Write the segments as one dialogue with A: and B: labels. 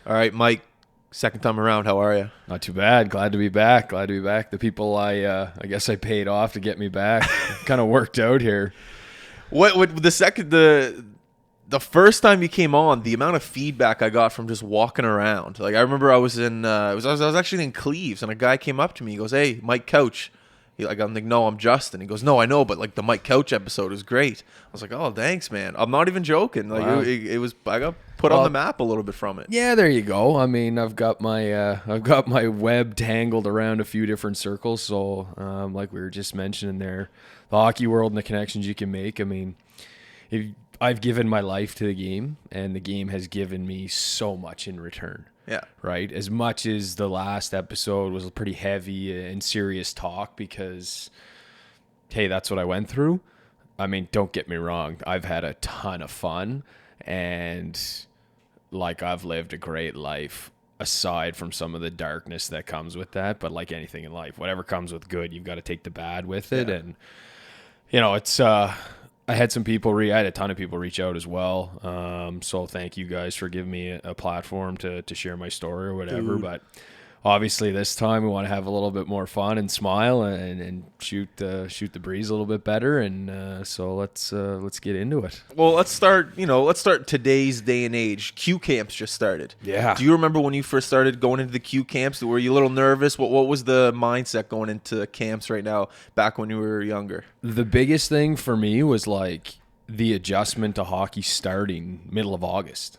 A: All right, Mike. Second time around. How are you?
B: Not too bad. Glad to be back. Glad to be back. The people I guess I paid off to get me back kind of worked out here.
A: What the first time you came on, the amount of feedback I got from just walking around. Like I remember I was in I was actually in Cleves, and a guy came up to me. He goes, "Hey, Mike Couch." I'm like, "No, I'm Justin." He goes, "No, I know, but like the Mike Couch episode was great." I was like, "Oh, thanks, man." I'm not even joking. Like
B: Wow.
A: it was. I got put on the map a little bit from it.
B: Yeah, there you go. I mean, I've got my web tangled around a few different circles. So, like we were just mentioning there, the hockey world and the connections you can make. I mean, I've given my life to the game, and the game has given me so much in return.
A: Yeah.
B: Right? As much as the last episode was a pretty heavy and serious talk because, hey, that's what I went through. I mean, don't get me wrong. I've had a ton of fun, and like I've lived a great life aside from some of the darkness that comes with that. But like anything in life, whatever comes with good, you've got to take the bad with it.
A: Yeah.
B: And, it's, I had I had a ton of people reach out as well. So thank you guys for giving me a platform to share my story or whatever.
A: Dude.
B: But obviously this time we want to have a little bit more fun and smile and shoot the breeze a little bit better. And so let's get into it.
A: Well, let's start. Let's start today's day and age. Q camps just started.
B: Yeah.
A: Do you remember when you first started going into the Q camps? Were you a little nervous? What was the mindset going into camps right now? Back when you were younger.
B: The biggest thing for me was like the adjustment to hockey starting middle of August.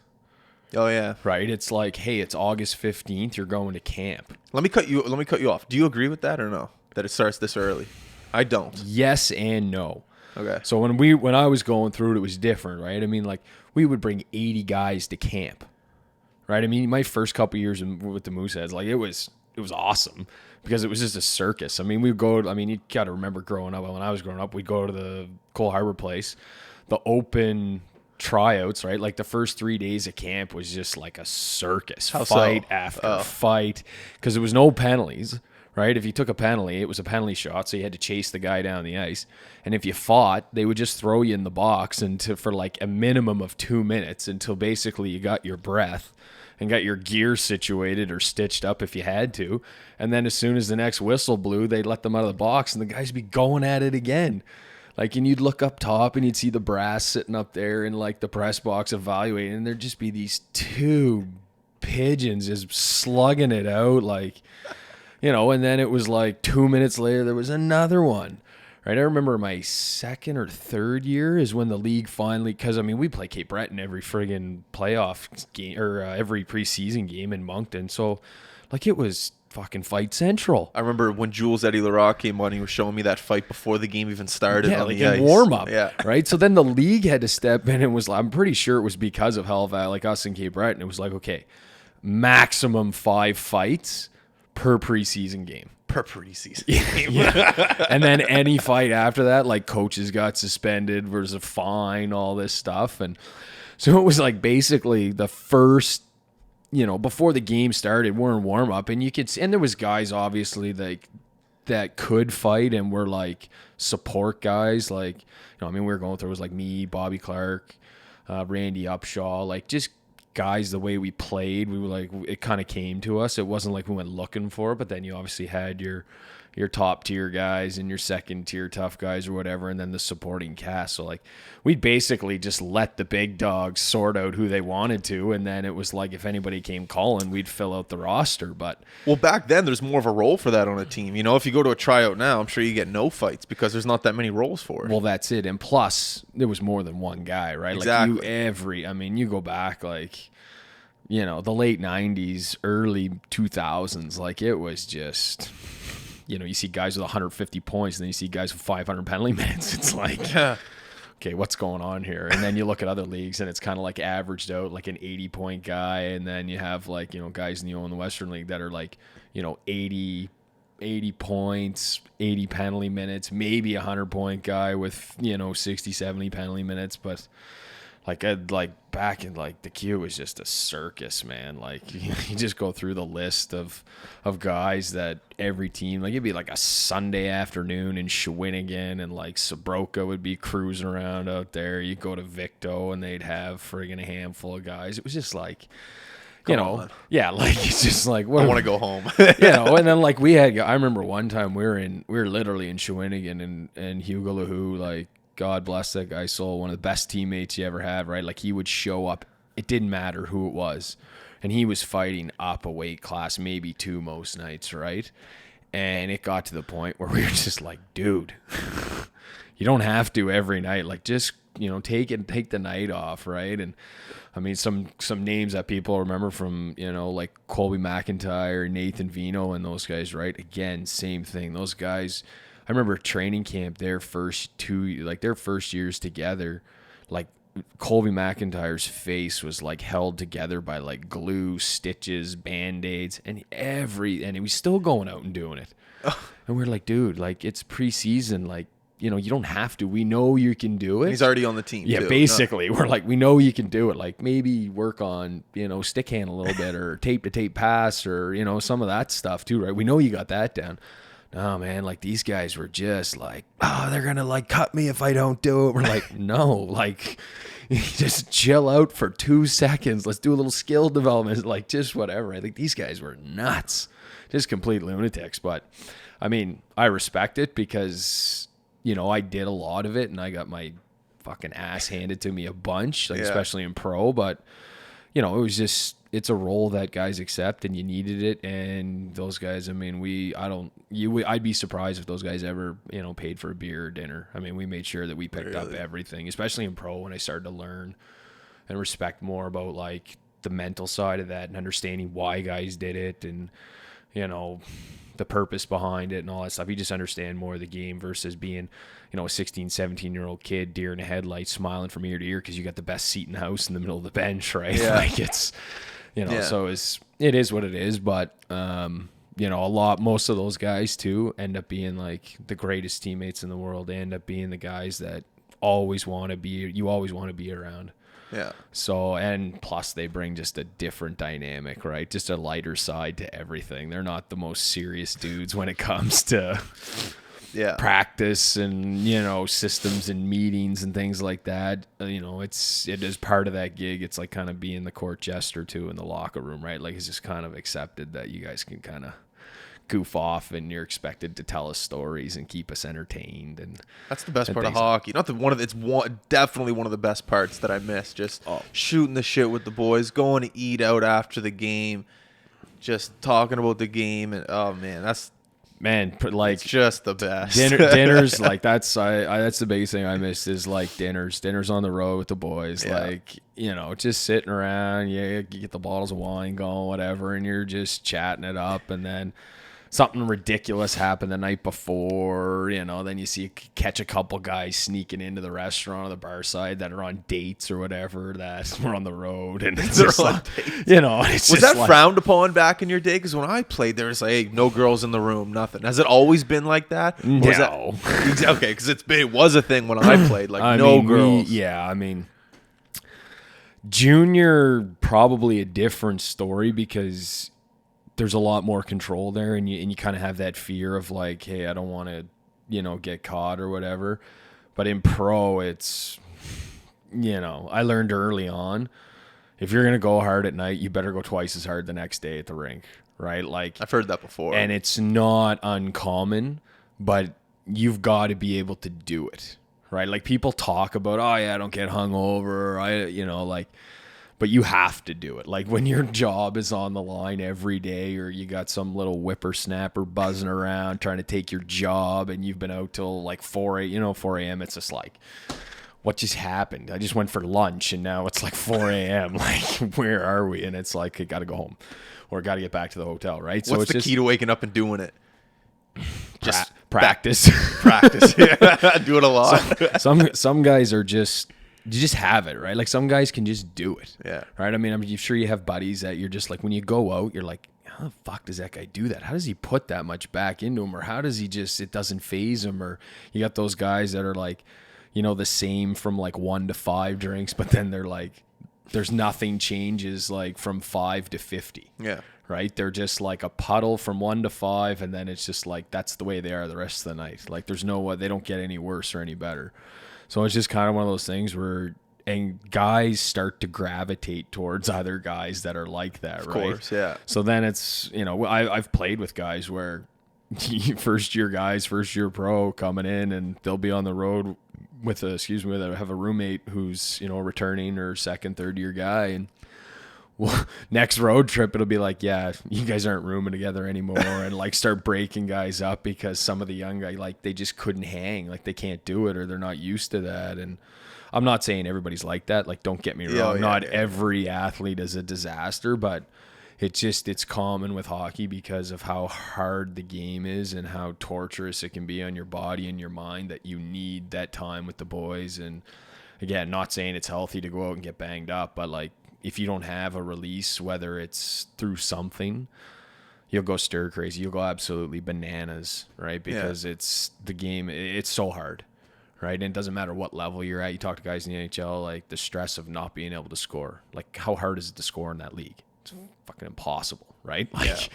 A: Oh yeah.
B: Right? It's like, hey, it's August 15th. You're going to camp.
A: Let me cut you off. Do you agree with that or no? That it starts this early? I don't.
B: Yes and no.
A: Okay.
B: So when I was going through it, it was different, right? I mean, like we would bring 80 guys to camp, right? I mean, my first couple years with the Mooseheads, like it was awesome because it was just a circus. I mean, you got to remember growing up. When I was growing up, we'd go to the Cole Harbor place, the open tryouts, right? Like the first 3 days of camp was just like a circus,
A: How
B: fight
A: so?
B: after fight, because there was no penalties. Right? If you took a penalty, it was a penalty shot, so you had to chase the guy down the ice. And if you fought, they would just throw you in the box for like a minimum of 2 minutes until basically you got your breath and got your gear situated or stitched up if you had to. And then as soon as the next whistle blew, they'd let them out of the box and the guys would be going at it again. Like, and you'd look up top and you'd see the brass sitting up there in like the press box evaluating, and there'd just be these two pigeons just slugging it out like... and then it was like 2 minutes later, there was another one, right? I remember my second or third year is when the league finally, because, I mean, we play Cape Breton every friggin' playoff game or every preseason game in Moncton. So, like, it was fucking Fight Central.
A: I remember when Jules Eddie Leroy came on, he was showing me that fight before the game even started on
B: like
A: the ice.
B: in warm-up,
A: Yeah.
B: right? So then the league had to step in and was, I'm pretty sure it was because of Halifax, like us in Cape Breton. It was like, okay, maximum 5 fights per preseason game.
A: Per preseason game.
B: Yeah. And then any fight after that, like coaches got suspended, there's a fine, all this stuff. And so it was like basically the first, before the game started, we're in warm up and there was guys obviously that could fight and were like support guys. Like, we were going through, it was like me, Bobby Clark, Randy Upshaw, like just guys, the way we played, we were like, it kind of came to us. It wasn't like we went looking for it, but then you obviously had your top tier guys and your second tier tough guys or whatever, and then the supporting cast. So like we basically just let the big dogs sort out who they wanted to, and then it was like if anybody came calling, we'd fill out the roster. But
A: well, back then there's more of a role for that on a team. If you go to a tryout now, I'm sure you get no fights because there's not that many roles for it.
B: Well, that's it. And plus there was more than one guy, right?
A: Exactly.
B: Like you go back like, the late 90s, early 2000s, like it was just, you see guys with 150 points and then you see guys with 500 penalty minutes. It's like, okay, what's going on here? And then you look at other leagues and it's kind of like averaged out like an 80-point guy. And then you have like, guys in the Western League that are like, 80 points, 80 penalty minutes, maybe a 100-point guy with, 60, 70 penalty minutes. But like back in like the Q was just a circus, man. Like you just go through the list of guys that every team, like it'd be like a Sunday afternoon in Shawinigan and like Sabroka would be cruising around out there. You go to Victo and they'd have friggin' a handful of guys. It was just like, you
A: Come
B: know,
A: on.
B: yeah, like it's just like what
A: I want to go home.
B: you know, and then like I remember one time we were literally in Shawinigan and Hugo LaHoo, like God bless that guy's soul, one of the best teammates you ever had, right? Like he would show up, it didn't matter who it was, and he was fighting up a weight class, maybe 2 most nights, right? And it got to the point where we were just like, dude, you don't have to every night, like just, you know, take the night off, right? And I mean, some names that people remember from, you know, like Colby McIntyre, Nathan Vino, and those guys, right? Again, same thing. Those guys, I remember training camp, their first years together, like Colby McIntyre's face was like held together by like glue, stitches, Band-Aids, and he was still going out and doing it. And we're like, dude, like it's preseason, like, you know, you don't have to. We know you can do it.
A: He's already on the team.
B: Yeah,
A: too.
B: basically, we're like, we know you can do it. Like maybe work on, you know, stick hand a little bit or tape to tape pass or, you know, some of that stuff too, right? We know you got that down. No, man, like these guys were just like, oh, they're going to like cut me if I don't do it. We're like, no, like just chill out for 2 seconds. Let's do a little skill development, like just whatever. I think these guys were nuts, just complete lunatics. But I mean, I respect it because, you know, I did a lot of it and I got my fucking ass handed to me a bunch, like especially in pro. But, you know, it was just, it's a role that guys accept and you needed it. And those guys, I mean, I'd be surprised if those guys ever, you know, paid for a beer or dinner. I mean, we made sure that we picked up everything, especially in pro when I started to learn and respect more about like the mental side of that and understanding why guys did it and, you know, the purpose behind it and all that stuff. You just understand more of the game versus being, you know, a 16, 17-year-old kid, deer in the headlights, smiling from ear to ear because you got the best seat in the house in the middle of the bench, right? Yeah. Like it's, you know, so it is what it is. But, you know, most of those guys too end up being like the greatest teammates in the world. They end up being the guys that you always want to be around. Yeah. So, and plus they bring just a different dynamic, right? Just a lighter side to everything. They're not the most serious dudes when it comes to practice and, you know, systems and meetings and things like that. You know, it is part of that gig. It's like kind of being the court jester too in the locker room, right? Like it's just kind of accepted that you guys can kind of goof off and you're expected to tell us stories and keep us entertained. And
A: that's the best part of hockey. Definitely one of the best parts that I miss. Just shooting the shit with the boys, going to eat out after the game, just talking about the game, and oh man, like it's just the best.
B: Dinners, like that's the biggest thing I miss is like dinners on the road with the boys. Yeah. Like, you know, just sitting around, you get the bottles of wine going, whatever, and you're just chatting it up, and then something ridiculous happened the night before, you know, then you catch a couple guys sneaking into the restaurant or the bar side that are on dates or whatever, that we're on the road, and it's just like, you know, it's
A: was that like, frowned upon back in your day? Because when I played, there was like, hey, no girls in the room, nothing. Has it always been like that?
B: No.
A: Okay, because it was a thing when I played, like girls.
B: I mean, junior, probably a different story because there's a lot more control there, and you kind of have that fear of like, hey, I don't want to, you know, get caught or whatever. But in pro, it's, you know, I learned early on, if you're going to go hard at night, you better go twice as hard the next day at the rink, right? Like
A: I've heard that before.
B: And it's not uncommon, but you've got to be able to do it, right? Like people talk about, oh yeah, I don't get hungover, you know, like, but you have to do it. Like when your job is on the line every day, or you got some little whippersnapper buzzing around trying to take your job, and you've been out till like 4 a.m. It's just like, what just happened? I just went for lunch and now it's like 4 a.m. Like, where are we? And it's like, I got to go home or got to get back to the hotel, right?
A: So what's the key to waking up and doing it?
B: Just practice.
A: Practice. Yeah. Do it a lot.
B: Some guys are just, you just have it, right? Like some guys can just do it.
A: Yeah.
B: Right? I mean, I'm sure you have buddies that you're just like, when you go out, you're like, how the fuck does that guy do that? How does he put that much back into him? Or how does he just, it doesn't phase him? Or you got those guys that are like, you know, the same from like 1 to 5 drinks, but then they're like, there's nothing changes like from 5 to 50.
A: Yeah.
B: Right? They're just like a puddle from 1 to 5, and then it's just like, that's the way they are the rest of the night. Like there's no way, they don't get any worse or any better. So it's just kind of one of those things where and guys start to gravitate towards other guys that are like that, right? Of
A: course, yeah.
B: So then it's, I've played with guys where first year pro coming in, and they'll be on the road with have a roommate who's, returning, or second, third year guy. And well, next road trip, it'll be like, yeah, you guys aren't rooming together anymore, and like start breaking guys up because some of the young guys, like, they just couldn't hang, like they can't do it, or they're not used to that. And I'm not saying everybody's like that. Like, don't get me wrong. Not every athlete is a disaster, but it's common with hockey because of how hard the game is and how torturous it can be on your body and your mind, that you need that time with the boys. And again, not saying it's healthy to go out and get banged up, but like, if you don't have a release, whether it's through something, you'll go stir crazy. You'll go absolutely bananas, right? Because it's the game. It's so hard, right? And it doesn't matter what level you're at. You talk to guys in the NHL, like the stress of not being able to score. Like, how hard is it to score in that league? It's fucking impossible, right? Like,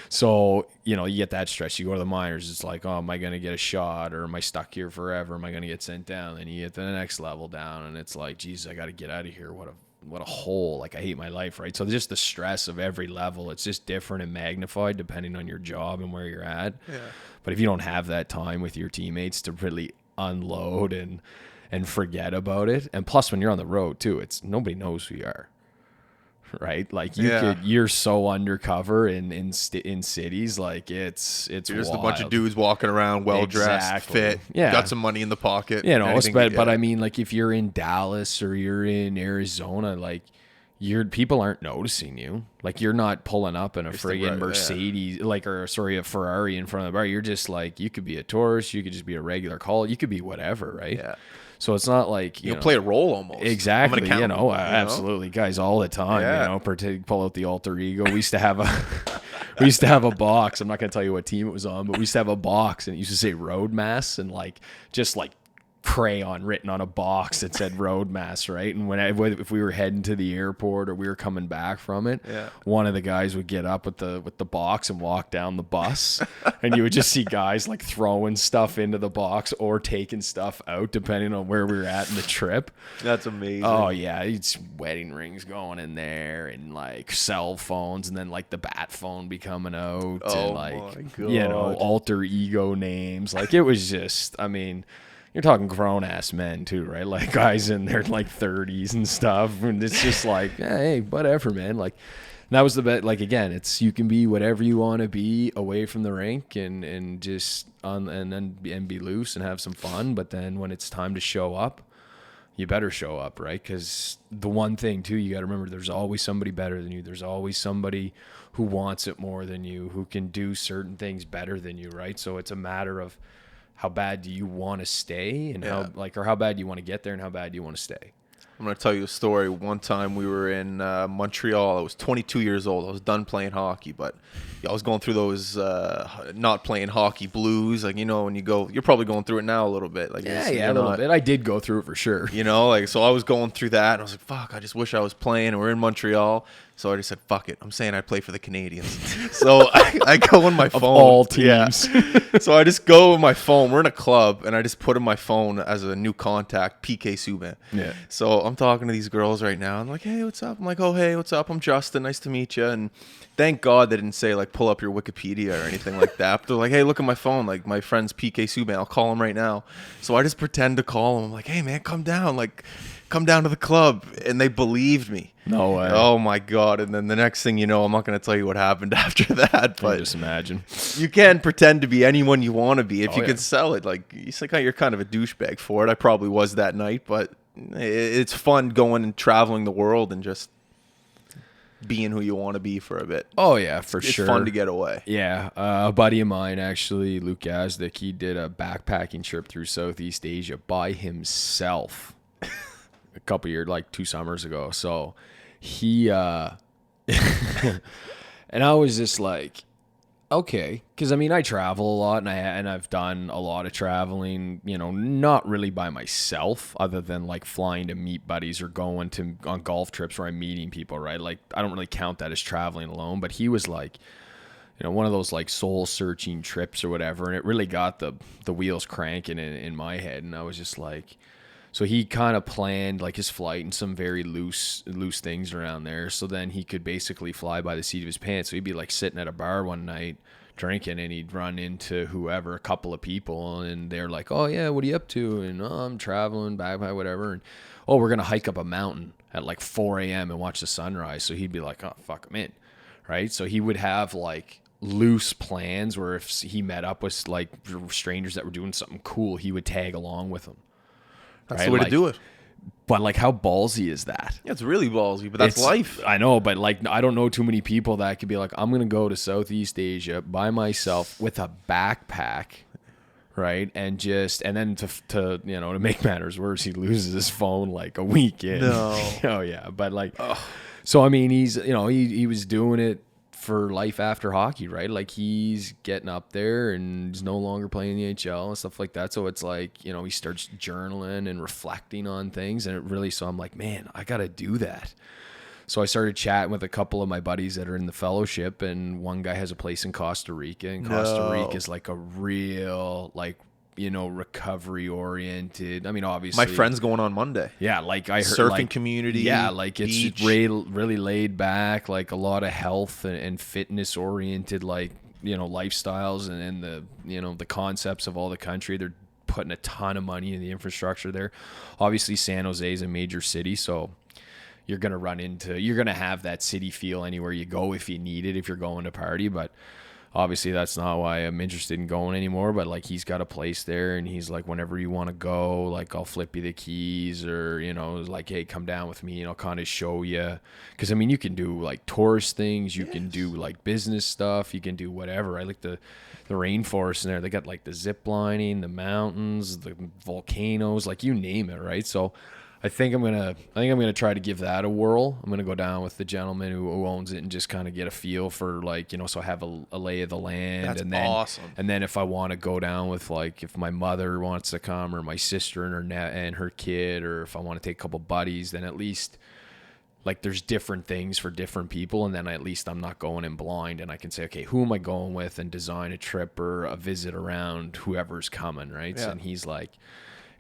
B: so, you get that stress. You go to the minors, it's like, oh, am I going to get a shot, or am I stuck here forever? Am I going to get sent down? Then you get to the next level down, and it's like, geez, I got to get out of here. What a hole. Like, I hate my life, right? So just the stress of every level, it's just different and magnified depending on your job and where you're at. Yeah. But if you don't have that time with your teammates to really unload and forget about it, and plus when you're on the road too, it's nobody knows who you are, right? Like, you're so undercover in cities, like it's
A: you're just a bunch of dudes walking around, well dressed, fit, got some money in the pocket,
B: but I mean, like, if you're in Dallas or you're in Arizona, like, people aren't noticing you. Like, you're not pulling up in a friggin' Mercedes, a Ferrari in front of the bar. You're just like, you could be a tourist, you could just be a regular call, you could be whatever, right? Yeah. So it's not like
A: you'll play a role almost.
B: Exactly. Absolutely, guys, all the time. Pull out the alter ego. We used to have a box. I'm not going to tell you what team it was on, but we used to have a box, and it used to say Road Mass, and like just like crayon written on a box that said Road Mass, right? And if we were heading to the airport or we were coming back from it, one of the guys would get up with the box and walk down the bus, and you would just see guys like throwing stuff into the box or taking stuff out depending on where we were at in the trip.
A: That's amazing.
B: Oh yeah, it's wedding rings going in there, and like cell phones, and then like the bat phone be coming out, and like, alter ego names. Like, it was just, I mean, you're talking grown-ass men, too, right? Like, guys in their, like, 30s and stuff. And it's just like, hey, whatever, man. Like, that was the best. Like, again, it's, you can be whatever you want to be away from the rink and just and be loose and have some fun. But then when it's time to show up, you better show up, right? Because the one thing, too, you got to remember, there's always somebody better than you. There's always somebody who wants it more than you, who can do certain things better than you, right? So it's a matter of how bad do you want to stay, and how bad do you want to get there, and how bad do you want to stay.
A: I'm going to tell you a story. One time we were in Montreal. I was 22 years old. I was done playing hockey, but I was going through those not playing hockey blues. Like, when you go, you're probably going through it now a little bit. Like,
B: a little bit. I did go through it for sure.
A: So I was going through that, and I was like, fuck, I just wish I was playing, and we're in Montreal. So I just said, fuck it. I'm saying I play for the Canadiens. So I go on my phone. Of
B: all teams.
A: Yeah. So I just go on my phone. We're in a club, and I just put in my phone as a new contact, PK Subban. Yeah. So I'm talking to these girls right now. I'm like, hey, what's up? I'm like, oh, hey, what's up? I'm Justin. Nice to meet you. And thank God they didn't say, like, pull up your Wikipedia or anything like that. But they're like, hey, look at my phone. Like, my friend's PK Subban. I'll call him right now. So I just pretend to call him. I'm like, hey, man, come down. Like, come down to the club. And they believed me.
B: No way.
A: Oh my God. And then the next thing you know, I'm not going to tell you what happened after that, but
B: just imagine.
A: You can pretend to be anyone you want to be if you can sell it. Like, you're kind of a douchebag for it. I probably was that night, but it's fun going and traveling the world and just being who you want to be for a bit.
B: Oh yeah, for sure.
A: It's fun to get away.
B: Yeah. A buddy of mine, actually, Luke Gazdick, he did a backpacking trip through Southeast Asia by himself a couple years, like 2 summers ago. So he and I was just like, okay, because I mean, I travel a lot, and I've done a lot of traveling, not really by myself, other than like flying to meet buddies or going on golf trips where I'm meeting people, right? Like, I don't really count that as traveling alone. But he was like, one of those like soul searching trips or whatever, and it really got the wheels cranking in my head, and I was just like, So he kind of planned like his flight and some very loose things around there. So then he could basically fly by the seat of his pants. So he'd be like sitting at a bar one night drinking, and he'd run into whoever, a couple of people, and they're like, "Oh yeah, what are you up to?" And "Oh, I'm traveling, backpack, whatever." And "Oh, we're gonna hike up a mountain at like 4 a.m. and watch the sunrise." So he'd be like, "Oh fuck, I'm in," right? So he would have like loose plans where if he met up with like strangers that were doing something cool, he would tag along with them.
A: That's
B: right?
A: the way
B: Like,
A: to do it.
B: But like, how ballsy is that?
A: Yeah, it's really ballsy, but that's life.
B: I know, but like, I don't know too many people that could be like, I'm gonna go to Southeast Asia by myself with a backpack, right? And then to to make matters worse, he loses his phone like a week in.
A: No.
B: Oh yeah, but like, so I mean, he's he was doing it for life after hockey, right? Like he's getting up there and he's no longer playing the NHL and stuff like that. So it's like, he starts journaling and reflecting on things, and it really, so I'm like, man, I got to do that. So I started chatting with a couple of my buddies that are in the fellowship, and one guy has a place in Costa Rica, and Costa Rica is like a real, like, recovery oriented. I mean, obviously
A: My friend's going on Monday.
B: yeah, like I heard
A: Surfing
B: like,
A: community.
B: yeah, like it's
A: beach.
B: really laid back, like a lot of health and fitness oriented, like lifestyles, and the the concepts of all the country. They're putting a ton of money in the infrastructure there. Obviously, San Jose is a major city, so you're gonna have that city feel anywhere you go if you need it, if you're going to party, but. Obviously, that's not why I'm interested in going anymore, but like he's got a place there, and he's like, whenever you want to go, like I'll flip you the keys, or like, hey, come down with me and I'll kind of show you. Because I mean, you can do like tourist things, you can do like business stuff, you can do whatever. I like the rainforest in there. They got like the zip lining, the mountains, the volcanoes, like you name it, right? So I think I'm gonna try to give that a whirl. I'm gonna go down with the gentleman who owns it and just kind of get a feel for like so I have a lay of the land.
A: That's
B: and then
A: awesome.
B: And then if I want to go down with like if my mother wants to come, or my sister and her kid, or if I want to take a couple buddies, then at least like there's different things for different people, and then at least I'm not going in blind, and I can say, okay, who am I going with, and design a trip or a visit around whoever's coming, right?
A: Yeah.
B: And he's like.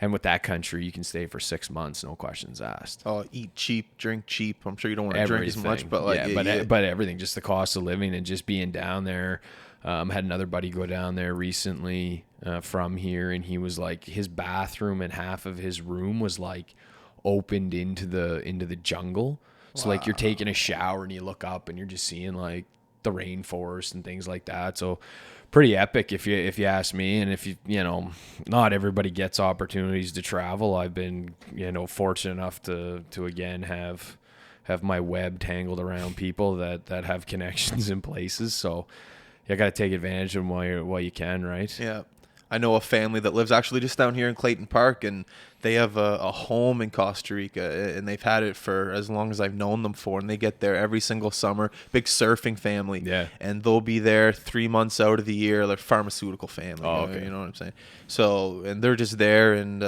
B: And with that country, you can stay for 6 months, no questions asked.
A: Oh, eat cheap, drink cheap. I'm sure you don't want to drink as much, but like,
B: but everything, just the cost of living and just being down there. Had another buddy go down there recently from here, and he was like, his bathroom and half of his room was like opened into the jungle. So like you're taking a shower and you look up and you're just seeing like the rainforest and things like that. So pretty epic if you ask me. And if not everybody gets opportunities to travel. I've been fortunate enough to again have my web tangled around people that have connections in places. So you got to take advantage of them while you can, right?
A: Yeah. I know a family that lives actually just down here in Clayton Park, and they have a home in Costa Rica, and they've had it for as long as I've known them for, and they get there every single summer. Big surfing family.
B: Yeah.
A: And they'll be there 3 months out of the year. They're pharmaceutical family.
B: Oh, okay.
A: You know what I'm saying? So, and they're just there, and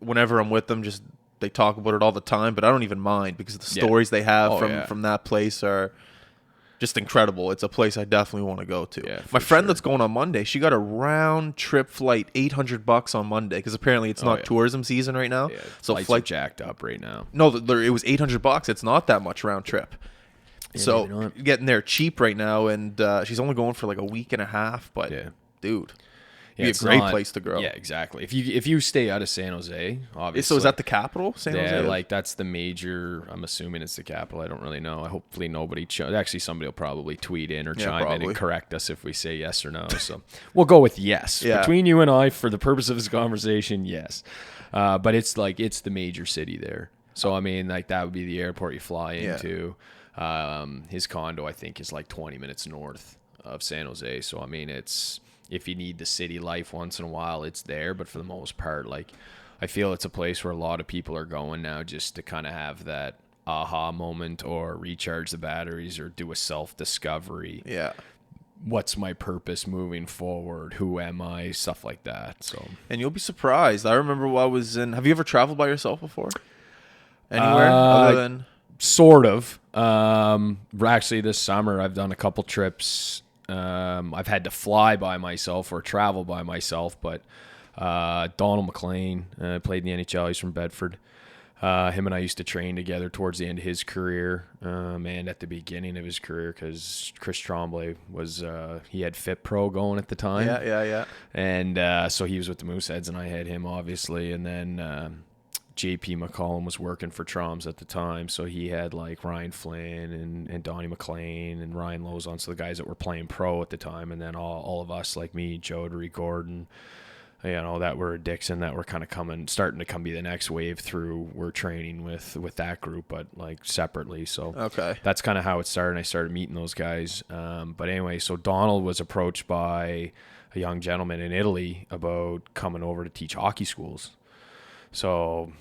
A: whenever I'm with them, just they talk about it all the time, but I don't even mind because the stories they have from that place are just incredible. It's a place I definitely want to go to.
B: Yeah,
A: my friend that's going on Monday, she got a round trip flight, $800 on Monday, because apparently it's not tourism season right now.
B: Yeah,
A: so
B: flights are jacked up right now.
A: No, it was $800. It's not that much round trip.
B: Yeah,
A: so getting there cheap right now, and she's only going for like a week and a half. But dude.
B: Yeah,
A: be a great place to grow.
B: Yeah, exactly. If you stay out of San Jose, obviously.
A: So is that the capital, San Jose?
B: Yeah, like that's the major. I'm assuming it's the capital. I don't really know. Hopefully nobody. Actually, somebody will probably tweet in or chime in and correct us if we say yes or no. So we'll go with yes.
A: Yeah.
B: Between you and I, for the purpose of this conversation, yes. But it's the major city there. So I mean, like that would be the airport you fly into. His condo, I think, is like 20 minutes north of San Jose. So I mean, it's. If you need the city life once in a while, it's there. But for the most part, like I feel it's a place where a lot of people are going now just to kind of have that aha moment or recharge the batteries or do a self-discovery.
A: Yeah.
B: What's my purpose moving forward? Who am I? Stuff like that. So.
A: And you'll be surprised. I remember while I was in... Have you ever traveled by yourself before? Anywhere other than...
B: Sort of. Actually, this summer I've done a couple trips. I've had to fly by myself or travel by myself, but Donald McLean played in the NHL. He's from Bedford. Him and I used to train together towards the end of his career, and at the beginning of his career, because Chris Tremblay was he had Fit Pro going at the time.
A: Yeah.
B: And so he was with the Mooseheads, and I had him obviously, and then JP McCollum was working for Troms at the time, so he had like Ryan Flynn and Donnie McLean and Ryan Lozon, so the guys that were playing pro at the time, and then all of us like me, Jodary, Gordon, that were Dixon, that were kind of starting to be the next wave through. We're training with that group, but like separately. So
A: Okay.
B: that's kind of how it started. And I started meeting those guys. But anyway, so Donald was approached by a young gentleman in Italy about coming over to teach hockey schools. So,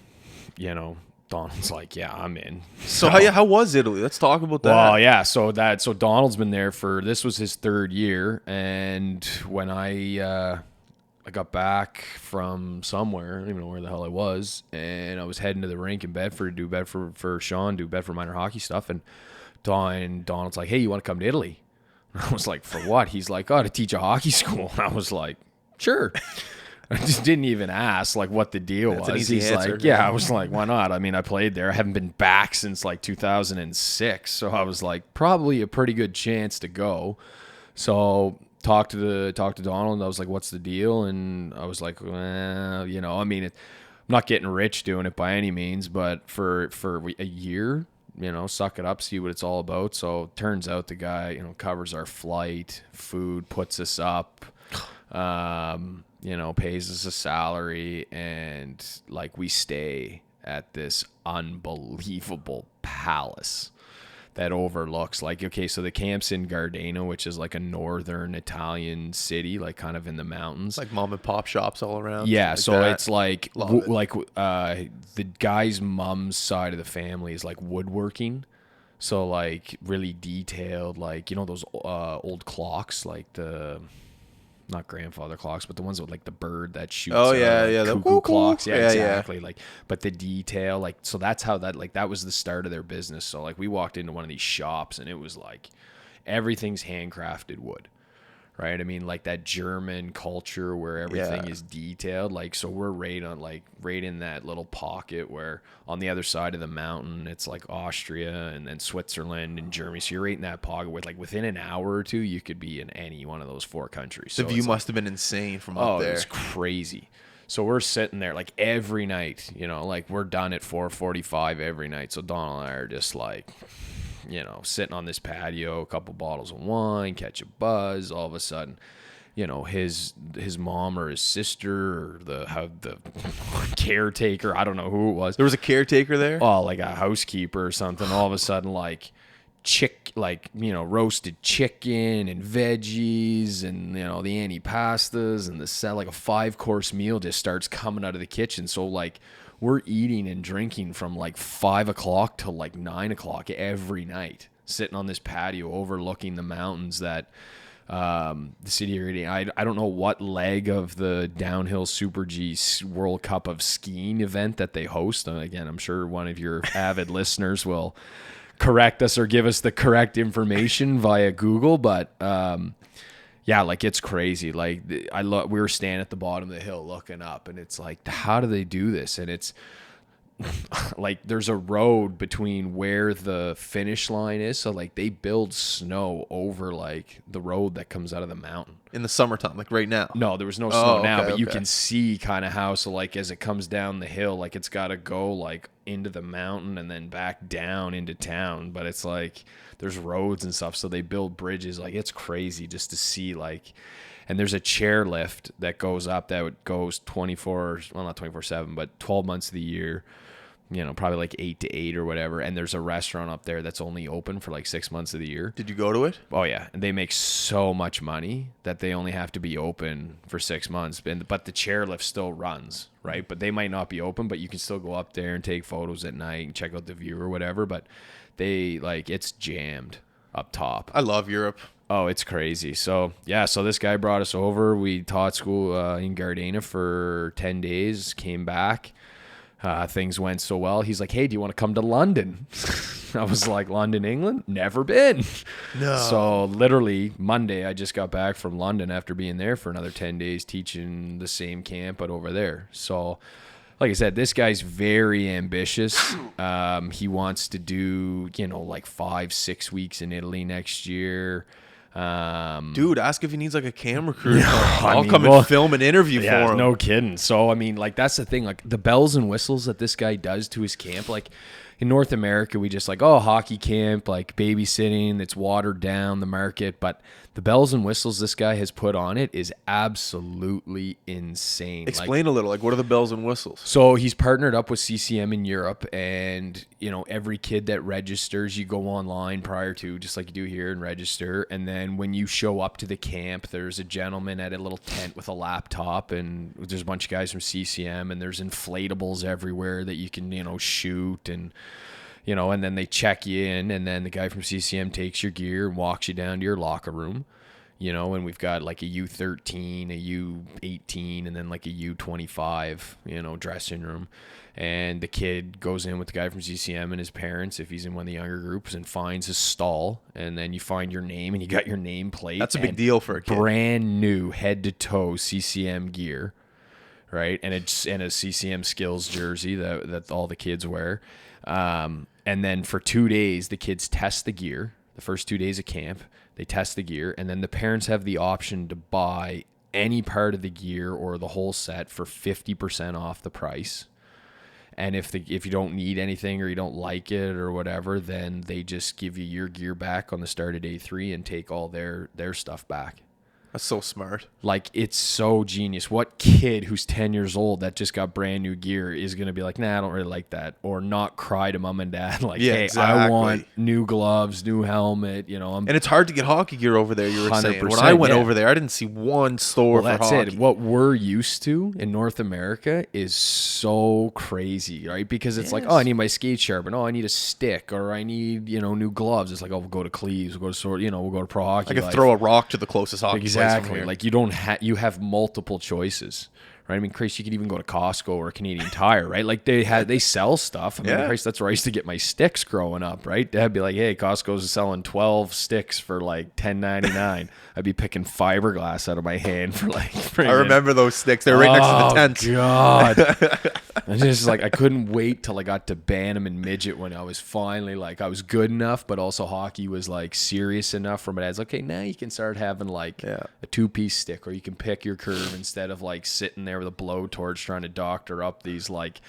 B: Donald's like, yeah, I'm in.
A: So how was Italy? Let's talk about that.
B: Well, yeah. So Donald's been there this was his third year, and when I got back from somewhere, I don't even know where the hell I was, and I was heading to the rink in Bedford to do Bedford minor hockey stuff, and Donald's like, hey, you want to come to Italy? And I was like, for what? He's like, to teach a hockey school. And I was like, sure. I just didn't even ask like what the deal was.
A: An easy
B: He's
A: answer.
B: like, yeah. I was like, why not? I mean, I played there. I haven't been back since like 2006, so I was like, probably a pretty good chance to go. So talked to Donald, and I was like, what's the deal? And I was like, I mean, I'm not getting rich doing it by any means, but for a year, suck it up, see what it's all about. So turns out the guy, covers our flight, food, puts us up, pays us a salary, and like we stay at this unbelievable palace that overlooks, like, okay, so the camp's in Gardena, which is like a northern Italian city, like kind of in the mountains.
A: Like mom and pop shops all around.
B: Yeah,
A: like
B: so
A: that.
B: it's like the guy's mom's side of the family is like woodworking. So like really detailed, like, those old clocks, like not grandfather clocks, but the ones with like the bird that shoots.
A: Oh yeah,
B: the
A: the
B: cuckoo clocks. Yeah,
A: Yeah,
B: exactly. Like, but the detail, like, so that's how that was the start of their business. So like we walked into one of these shops, and it was like everything's handcrafted wood, right? I mean, like that German culture where everything is detailed. Like, so we're right in that little pocket where on the other side of the mountain, it's like Austria and then Switzerland and Germany. So you're right in that pocket with like within an hour or two, you could be in any one of those four countries. So
A: the view must have been insane from up there.
B: Oh, it's crazy. So we're sitting there like every night, like we're done at 4:45 every night. So Donald and I are just like, sitting on this patio, a couple bottles of wine, catch a buzz. All of a sudden, his mom or his sister or the caretaker, I don't know who it was.
A: There was a caretaker there?
B: Oh, like a housekeeper or something. All of a sudden, like roasted chicken and veggies and, the antipastas and like a 5-course meal just starts coming out of the kitchen. So like we're eating and drinking from like 5 o'clock till like 9 o'clock every night, sitting on this patio overlooking the mountains that the city of Gardena. I don't know what leg of the downhill Super G World Cup of skiing event that they host. And again, I'm sure one of your avid listeners will correct us or give us the correct information via Google, but yeah, like it's crazy. Like we were standing at the bottom of the hill looking up, and it's like, how do they do this? And it's like there's a road between where the finish line is, so like they build snow over like the road that comes out of the mountain
A: In the summertime, like right now?
B: No, there was no snow now,
A: okay,
B: but you
A: okay.
B: can see kind of how, so like as it comes down the hill, like it's got to go like into the mountain and then back down into town, but it's like there's roads and stuff, so they build bridges. Like it's crazy just to see, like, and there's a chairlift that goes up that goes 24, well not 24/7, but 12 months of the year, probably like 8 to 8 or whatever, and there's a restaurant up there that's only open for like 6 months of the year.
A: Did you go to it?
B: Oh yeah, and they make so much money that they only have to be open for 6 months, but the chairlift still runs, right? But they might not be open, but you can still go up there and take photos at night and check out the view or whatever, but they like it's jammed up top.
A: I love Europe.
B: Oh, it's crazy. So yeah, so this guy brought us over. We taught school in Gardena for 10 days, came back. things went so well. He's like, hey, do you want to come to London? I was like, London, England? Never been.
A: No.
B: So literally Monday, I just got back from London after being there for another 10 days teaching the same camp, but over there. So like I said, this guy's very ambitious. He wants to do, like 5-6 weeks in Italy next year.
A: Dude, ask if he needs like a camera crew.
B: I
A: I'll
B: mean,
A: come and film an interview for him.
B: No kidding. So, I mean, like, that's the thing. Like, the bells and whistles that this guy does to his camp, like, in North America, we just like, oh, hockey camp, like babysitting, it's watered down, the market. But the bells and whistles this guy has put on it is absolutely insane.
A: Explain a little. Like, what are the bells and whistles?
B: So he's partnered up with CCM in Europe, and every kid that registers, you go online prior to, just like you do here, and register. And then when you show up to the camp, there's a gentleman at a little tent with a laptop, and there's a bunch of guys from CCM, and there's inflatables everywhere that you can shoot, and and then they check you in, and then the guy from CCM takes your gear and walks you down to your locker room. And we've got like a U13, a U18, and then like a U25, dressing room. And the kid goes in with the guy from CCM and his parents, if he's in one of the younger groups, and finds his stall. And then you find your name, and you got your name plate.
A: That's a big deal for a kid.
B: Brand new head to toe CCM gear, right? And it's in a CCM Skills jersey that all the kids wear. And then for 2 days, the kids test the gear. The first 2 days of camp, they test the gear, and then the parents have the option to buy any part of the gear or the whole set for 50% off the price. And if you don't need anything or you don't like it or whatever, then they just give you your gear back on the start of day 3 and take all their stuff back.
A: That's so smart.
B: Like, it's so genius. What kid who's 10 years old that just got brand new gear is going to be like, nah, I don't really like that, or not cry to mom and dad like,
A: Yeah,
B: hey,
A: exactly.
B: I want new gloves, new helmet,
A: And it's hard to get hockey gear over there, you were saying. When
B: 100%,
A: I went
B: yeah.
A: over there, I didn't see one store for
B: that's
A: hockey.
B: it. What we're used to in North America is so crazy, right? Because it's like, oh, I need my skate sharpener. Oh, I need a stick, or I need, new gloves. It's like, oh, we'll go to Cleves, we'll go to Sword, we'll go to Pro Hockey.
A: I could throw a rock to the closest hockey place from
B: Exactly.
A: here.
B: Like, you have multiple choices, right? I mean, Chris, you could even go to Costco or Canadian Tire, right? Like, they sell stuff. I mean, Chris, that's where I used to get my sticks growing up, right? They'd be like, hey, Costco's selling 12 sticks for like $10.99. I'd be picking fiberglass out of my hand for like.
A: I remember those sticks. They're right next to the tents.
B: God. And just like, I couldn't wait till I got to Bantam and Midget when I was finally like, I was good enough, but also hockey was like serious enough for my dad's like, okay, now you can start having like a 2-piece stick, or you can pick your curve instead of like sitting there with a blowtorch trying to doctor up these like,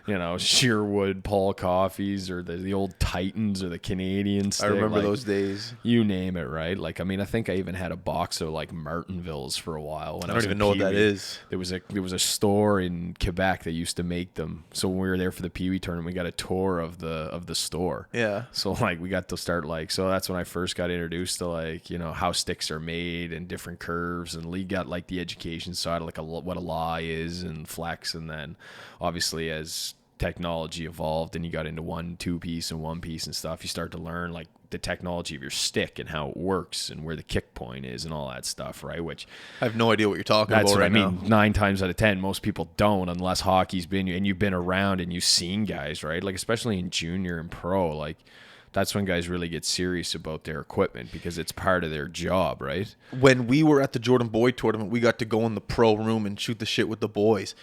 B: Shearwood Paul Coffees, or the old Titans, or the Canadian stick.
A: I remember
B: like,
A: those days.
B: You name it, right? Like, I mean, I think I even had a box of like Martinvilles for a while. When
A: I don't even know what that is.
B: There was a store in Quebec that used to make them. So when we were there for the Pee Wee tournament, we got a tour of the store.
A: Yeah.
B: So like, we got to start like, so that's when I first got introduced to like, how sticks are made and different curves, and Lee got like the education side of like what a lie is and flex, and then obviously as technology evolved and you got into 1, 2-piece and 1-piece and stuff, you start to learn like the technology of your stick and how it works and where the kick point is and all that stuff, right? Which
A: I have no idea what you're talking about right now.
B: That's what I mean. 9 times out of 10, most people don't, unless hockey's been, and you've been around and you've seen guys, right? Like, especially in junior and pro, like, that's when guys really get serious about their equipment because it's part of their job, right?
A: When we were at the Jordan Boyd tournament, we got to go in the pro room and shoot the shit with the boys.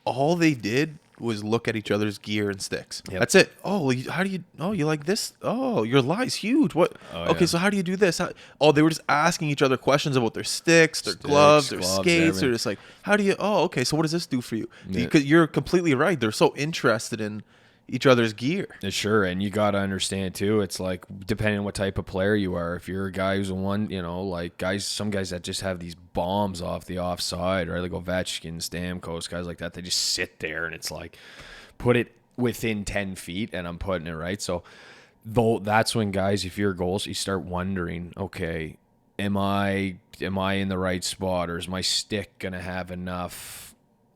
A: All they did was look at each other's gear and sticks. Yep. That's it. Oh, how do you? Oh, you like this? Oh, your lie's huge. What? Okay, so how do you do this? They were just asking each other questions about their sticks, their gloves, their skates.
B: Everything.
A: They're just like, how do you? Oh, okay. So what does this do for you? Because you're completely right. They're so interested in each other's gear.
B: Sure, and you got to understand too, it's like depending on what type of player you are. If you're a guy who's like some guys that just have these bombs off the offside, right? Like Ovechkin, Stamkos, guys like that, they just sit there and it's like, put it within 10 feet and I'm putting it right. So that's when guys, if you're goals, you start wondering, okay, am I in the right spot, or is my stick gonna have enough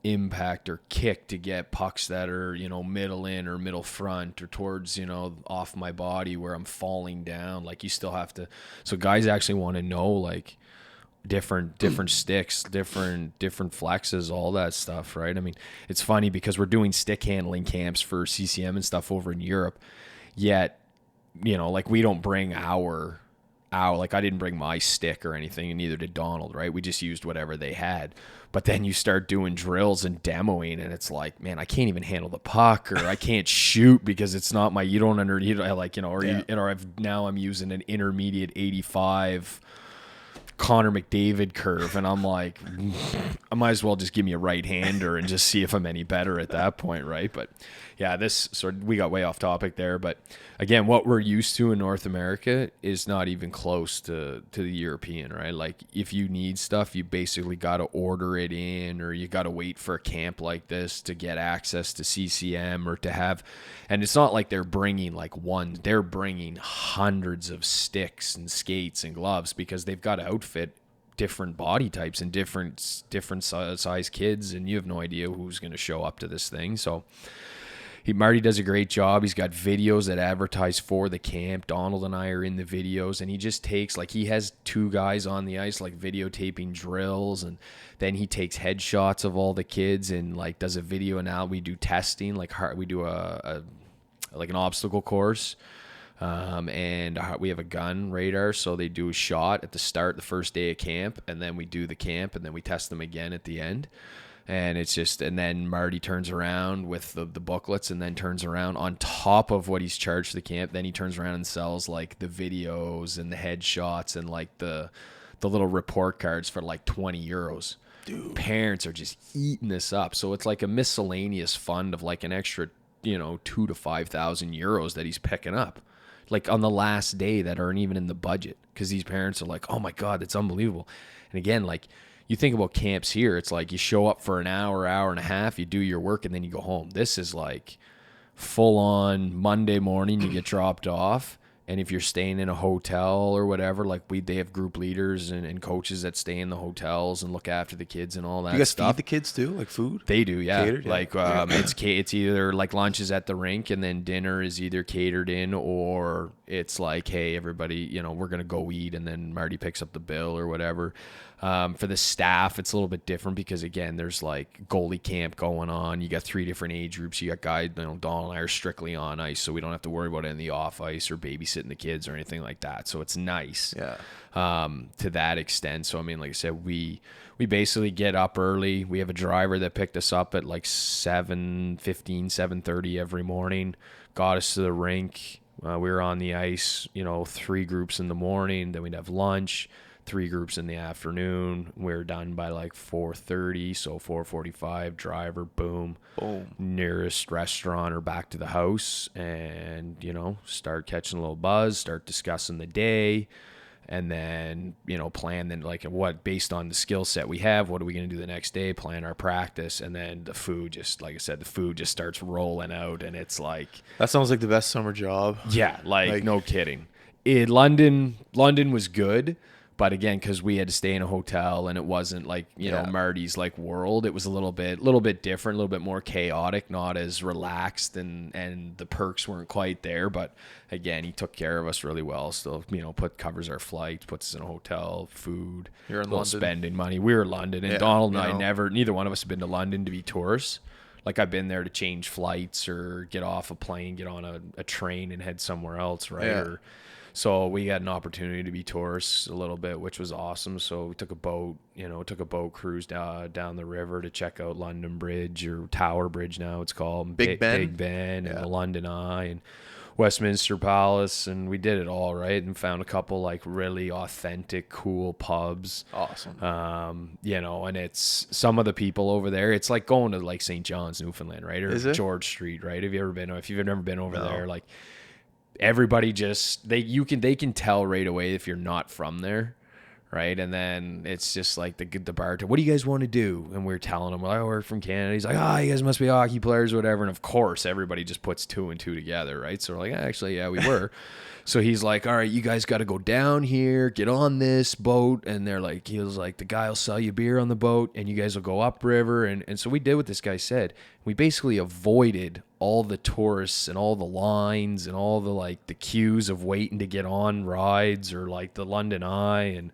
B: impact or kick to get pucks that are middle in or middle front or towards off my body where I'm falling down? Like, you still have to, so guys actually want to know, like, different sticks, different flexes, all that stuff, right? I mean, it's funny because we're doing stick handling camps for CCM and stuff over in Europe, yet, like we don't bring our like I didn't bring my stick or anything, and neither did Donald, right? We just used whatever they had. But then you start doing drills and demoing, and it's like, man, I can't even handle the puck, or I can't shoot because it's not my. You don't under. I'm using an intermediate 85 Connor McDavid curve, and I'm like, I might as well just give me a right-hander and just see if I'm any better at that point, right? But yeah, we got way off topic there, but again, what we're used to in North America is not even close to the European, right? Like if you need stuff, you basically got to order it in, or you got to wait for a camp like this to get access to CCM or to have, and it's not like they're bringing they're bringing hundreds of sticks and skates and gloves because they've got to outfit different body types and different size kids, and you have no idea who's going to show up to this thing. So Marty does a great job. He's got videos that advertise for the camp. Donald and I are in the videos, and he just takes, he has 2 guys on the ice, videotaping drills, and then he takes headshots of all the kids and does a video. And now we do testing, we do an obstacle course. And we have a gun radar, so they do a shot at the start, the first day of camp, and then we do the camp, and then we test them again at the end. And it's just, and then Marty turns around with the booklets, and then turns around on top of what he's charged the camp. Then he turns around and sells the videos and the headshots and the little report cards for €20. Dude, parents are just eating this up. So it's like a miscellaneous fund of an extra, 2,000 to 5,000 euros that he's picking up. On the last day that aren't even in the budget, because these parents are like, oh my God, it's unbelievable. And again, you think about camps here, it's you show up for an hour and a half, you do your work, and then you go home. This is full on Monday morning, you get dropped off. And if you're staying in a hotel or whatever, they have group leaders and coaches that stay in the hotels and look after the kids and all that.
A: You guys
B: stuff.
A: feed the kids too, food?
B: They do, yeah.
A: Catered, yeah.
B: It's either lunch is at the rink, and then dinner is either catered in, or it's hey, everybody, we're gonna go eat, and then Marty picks up the bill or whatever. For the staff, it's a little bit different because again, there's goalie camp going on. You got 3 different age groups. You got guys, Donald and I are strictly on ice, so we don't have to worry about it in the off ice or babysitting the kids or anything like that. So it's nice, to that extent. So I mean, like I said, we basically get up early. We have a driver that picked us up at 7:15, 7:30 every morning, got us to the rink. We were on the ice, 3 groups in the morning. Then we'd have lunch. 3 groups in the afternoon. We're done by 4:30, so 4:45 driver, boom, nearest restaurant or back to the house, and start catching a little buzz, start discussing the day, and then plan then what, based on the skill set we have, what are we going to do the next day, plan our practice, and then the food, just like I said, the food just starts rolling out, and it's
A: that sounds like the best summer job.
B: Yeah, no kidding. London was good. But again, because we had to stay in a hotel and it wasn't Marty's world, it was a little bit different, a little bit more chaotic, not as relaxed, and the perks weren't quite there. But again, he took care of us really well. Still, covers our flights, puts us in a hotel, food,
A: You're in London.
B: Spending money. We were in London, and Donald and I neither one of us have been to London to be tourists. I've been there to change flights or get off a plane, get on a train and head somewhere else, right?
A: Yeah.
B: So we had an opportunity to be tourists a little bit, which was awesome. So we took a boat cruise down the river to check out London Bridge, or Tower Bridge now it's called.
A: Big Ben,
B: and the London Eye and Westminster Palace, and we did it all, right? And found a couple really authentic, cool pubs.
A: Awesome.
B: And it's some of the people over there. It's like going to St. John's, Newfoundland, right? Or
A: Is it?
B: George Street, right? If you've never been over there, everybody just they can tell right away if you're not from there, right? And then it's just the bartender, what do you guys want to do? And we're telling him, we're from Canada. He's like, you guys must be hockey players or whatever. And of course, everybody just puts 2 and 2 together, right? So we're actually, yeah, we were. So he's like, all right, you guys got to go down here, get on this boat. And he was like, the guy will sell you beer on the boat and you guys will go upriver. And so we did what this guy said. We basically avoided all the tourists and all the lines and all the the queues of waiting to get on rides or the London Eye. And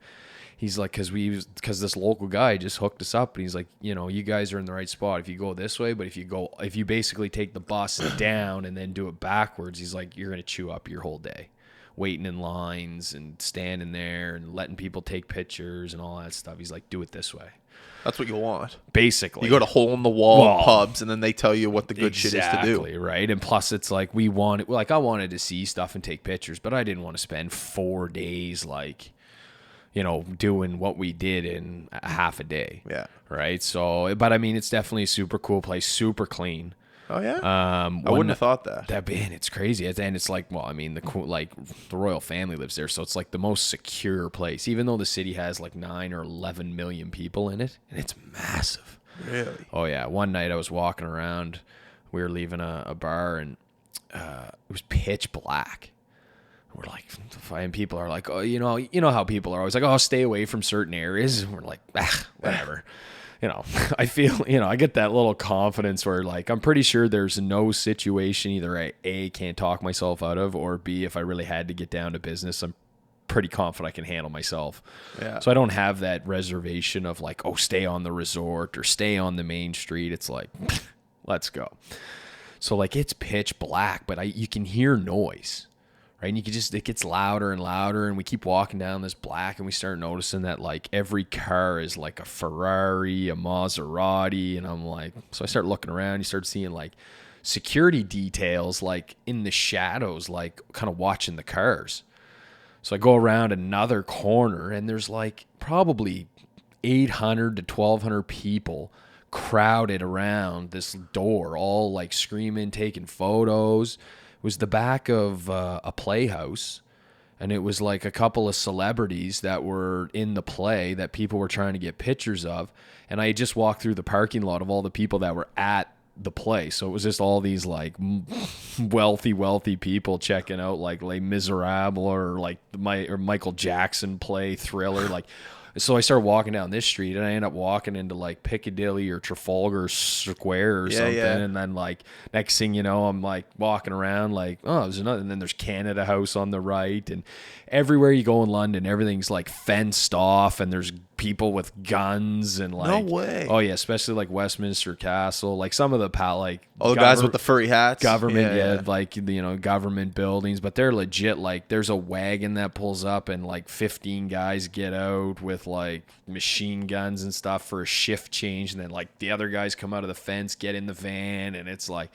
B: he's like, because this local guy just hooked us up, and he's like, you guys are in the right spot if you go this way, but if you basically take the bus down and then do it backwards, he's like, you're gonna chew up your whole day waiting in lines and standing there and letting people take pictures and all that stuff. He's like, do it this way.
A: That's what you want.
B: Basically.
A: You go to hole-in-the-wall pubs, and then they tell you what the good shit is to do.
B: Exactly, right? And plus, it's like, I wanted to see stuff and take pictures, but I didn't want to spend 4 days, doing what we did in a half a day.
A: Yeah.
B: Right? So, but I mean, it's definitely a super cool place, super clean.
A: Oh yeah. I wouldn't have thought that.
B: It's crazy, and it's like, well, I mean, the royal family lives there, so it's like the most secure place, even though the city has like 9 or 11 million people in it, and it's massive.
A: Really?
B: Oh yeah. One night I was walking around, we were leaving a bar, and it was pitch black. We're like, and people are like, oh, you know how people are always like, oh, stay away from certain areas. And we're like, whatever. I feel, I get that little confidence where, like, I'm pretty sure there's no situation either I can't talk myself out of, or B, if I really had to get down to business, I'm pretty confident I can handle myself.
A: Yeah.
B: So I don't have that reservation of like, oh, stay on the resort or stay on the main street. It's like, let's go. So like, it's pitch black, but you can hear noise. Right? And it gets louder and louder, and we keep walking down this black, and we start noticing that like every car is like a Ferrari, a Maserati, and I'm like, so I start looking around, you start seeing like security details like in the shadows, like kind of watching the cars. So I go around another corner, and there's like probably 800 to 1,200 people crowded around this door, all like screaming, taking photos. Was the back of a playhouse, and it was like a couple of celebrities that were in the play that people were trying to get pictures of, and I just walked through the parking lot of all the people that were at the play, so it was just all these like wealthy people checking out like Les Miserables or like Michael Jackson play Thriller, like. So I started walking down this street, and I end up walking into like Piccadilly or Trafalgar Square or something. Yeah. And then like next thing you know, I'm like walking around like, oh, there's another, and then there's Canada House on the right, and everywhere you go in London, everything's like fenced off, and there's people with guns and like,
A: no way.
B: Oh yeah, especially like Westminster Castle, like some of the
A: the guys with the furry hats,
B: government, like government buildings, but they're legit. Like there's a wagon that pulls up, and like 15 guys get out with like machine guns and stuff for a shift change, and then like the other guys come out of the fence, get in the van, and it's like,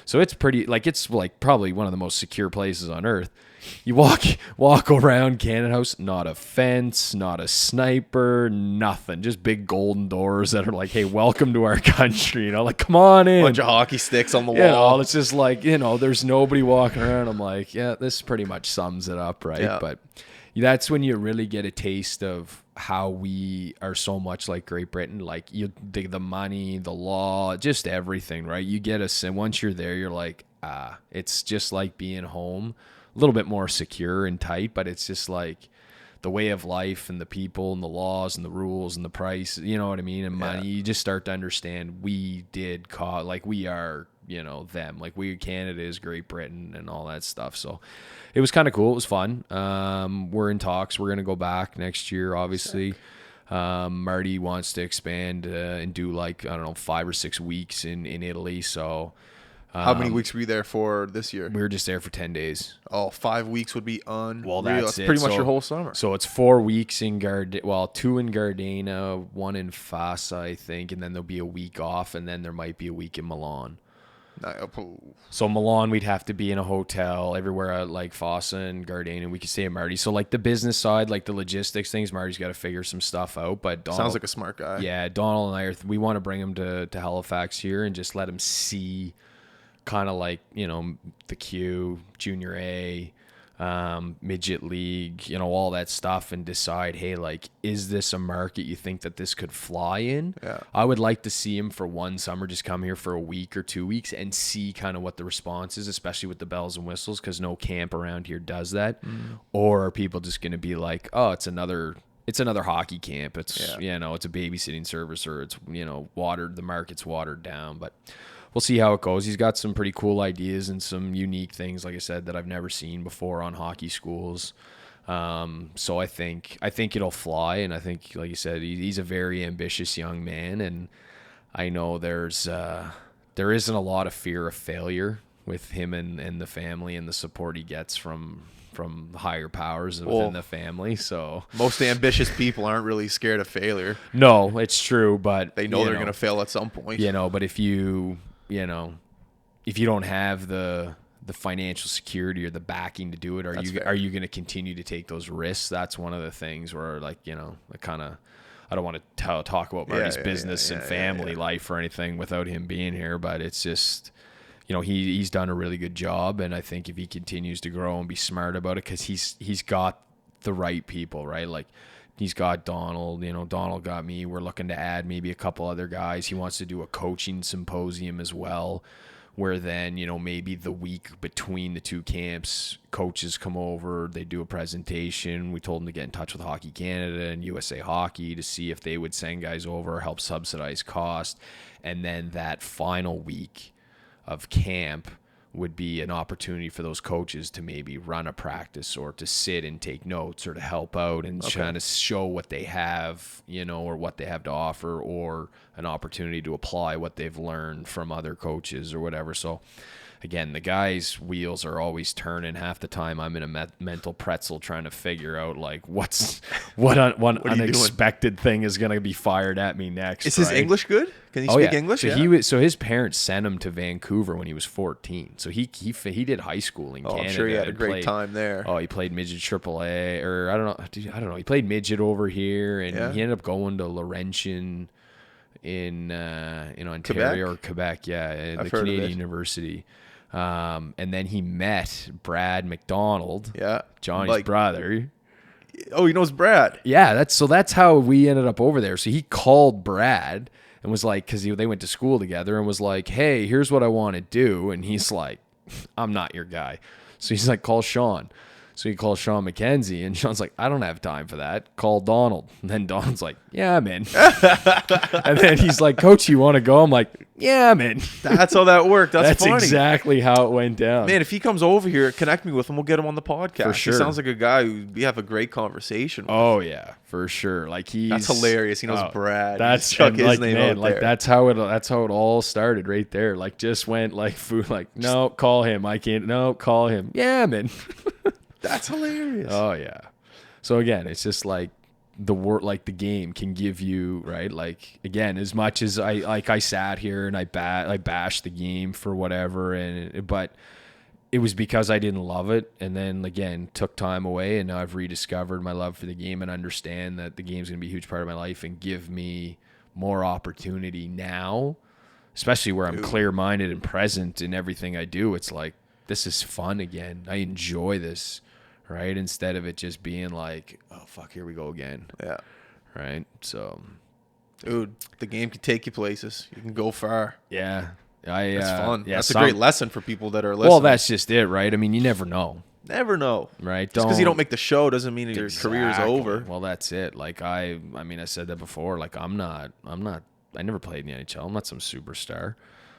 B: so it's pretty, like it's like probably one of the most secure places on earth. You walk around Canada House, not a fence, not a sniper, nothing. Just big golden doors that are like, hey, welcome to our country. Like, come on in.
A: Bunch of hockey sticks on the wall.
B: It's just like, there's nobody walking around. I'm like, yeah, this pretty much sums it up, right? Yeah. But that's when you really get a taste of how we are so much like Great Britain. Like the money, the law, just everything, right? You get and once you're there, you're like, it's just like being home. A little bit more secure and tight, but it's just like the way of life and the people and the laws and the rules and the price, you know what I mean? And money, you just start to understand we are, them. Like Canada is Great Britain and all that stuff. So it was kind of cool. It was fun. We're in talks. We're going to go back next year, obviously. Marty wants to expand and do 5 or 6 weeks in Italy. So...
A: how many weeks were you there for this year?
B: We were just there for 10 days.
A: Oh, 5 weeks would be unreal.
B: Well,
A: that's pretty much your whole summer.
B: So it's 4 weeks in 2 in Gardena, 1 in Fassa, I think, and then there'll be a week off, and then there might be a week in Milan. So Milan, we'd have to be in a hotel. Everywhere at like Fassa and Gardena, we could stay at Marty. So like the business side, like the logistics things, Marty's got to figure some stuff out. But Donald,
A: sounds like a smart guy.
B: Yeah, Donald and I we want to bring him to Halifax here and just let him see kind of like, the Q, Junior A, midget league, all that stuff, and decide, hey, like, is this a market you think that this could fly in?
A: Yeah.
B: I would like to see him for one summer, just come here for a week or 2 weeks and see kind of what the response is, especially with the bells and whistles, because no camp around here does that. Or are people just going to be like, oh, it's another hockey camp. It's, it's a babysitting service, or it's, the market's watered down. But we'll see how it goes. He's got some pretty cool ideas and some unique things, like I said, that I've never seen before on hockey schools. So I think it'll fly, and I think, like you said, he's a very ambitious young man, and I know there isn't a lot of fear of failure with him and the family and the support he gets from higher powers within the family. So
A: most ambitious people aren't really scared of failure.
B: no, it's true, but
A: They know they're going to fail at some point.
B: But if you don't have the financial security or the backing to do it, are you going to continue to take those risks? That's one of the things where, like, I don't want to talk about Marty's business and family life or anything without him being here, but it's just, he's done a really good job, and I think if he continues to grow and be smart about it, because he's got the right people, right? Like, he's got Donald, Donald got me. We're looking to add maybe a couple other guys. He wants to do a coaching symposium as well, where then, maybe the week between the two camps, coaches come over, they do a presentation. We told them to get in touch with Hockey Canada and USA Hockey to see if they would send guys over, help subsidize cost. And then that final week of camp would be an opportunity for those coaches to maybe run a practice or to sit and take notes or to help out and kind of show what they have, or what they have to offer, or an opportunity to apply what they've learned from other coaches or whatever. So again, the guys' wheels are always turning. Half the time I'm in a mental pretzel trying to figure out, like, what unexpected thing is going to be fired at me next.
A: Is his English good? Can he speak English?
B: So his parents sent him to Vancouver when he was 14. So he did high school in Canada.
A: I'm sure he had a great time there.
B: Oh, he played midget AAA, or I don't know. He played midget over here, and he ended up going to Laurentian in Ontario or Quebec. Yeah, in the Canadian University. And then he met Brad McDonald, Johnny's brother.
A: Oh, he knows Brad.
B: Yeah, that's how we ended up over there. So he called Brad and was like, because they went to school together, and was like, hey, here's what I want to do. And he's like, I'm not your guy. So he's like, call Sean. So he calls Sean McKenzie, and Sean's like, I don't have time for that. Call Donald. And then Donald's like, yeah, I'm in. And then he's like, Coach, you want to go? I'm like, yeah, I'm in.
A: That's how that worked. That's funny.
B: Exactly how it went down.
A: Man, if he comes over here, connect me with him. We'll get him on the podcast.
B: For sure.
A: He sounds like a guy who we have a great conversation with.
B: Oh, yeah, for sure. Like,
A: that's hilarious. He knows Brad.
B: That's
A: chuck his name out
B: like
A: there.
B: That's how it all started right there. Like, just went like food. Like, no, call him. I can't. No, call him. Yeah, I'm in.
A: That's hilarious.
B: Oh yeah. So again, it's just like the game can give you, right? Like, again, as much as I sat here and I bashed the game for whatever, but it was because I didn't love it, and then again took time away, and now I've rediscovered my love for the game and understand that the game's going to be a huge part of my life and give me more opportunity now, especially where I'm clear-minded and present in everything I do. It's like, this is fun again. I enjoy this. Right, instead of it just being like, oh fuck, here we go again.
A: Yeah.
B: Right. So,
A: dude, the game can take you places. You can go far.
B: Yeah.
A: It's fun.
B: Yeah,
A: that's a great lesson for people that are listening.
B: Well, that's just it, right? I mean, you never know.
A: Never know.
B: Right.
A: Just because you don't make the show doesn't mean your career's over.
B: Well, that's it. Like, I said that before. Like, I never played in the NHL. I'm not some superstar.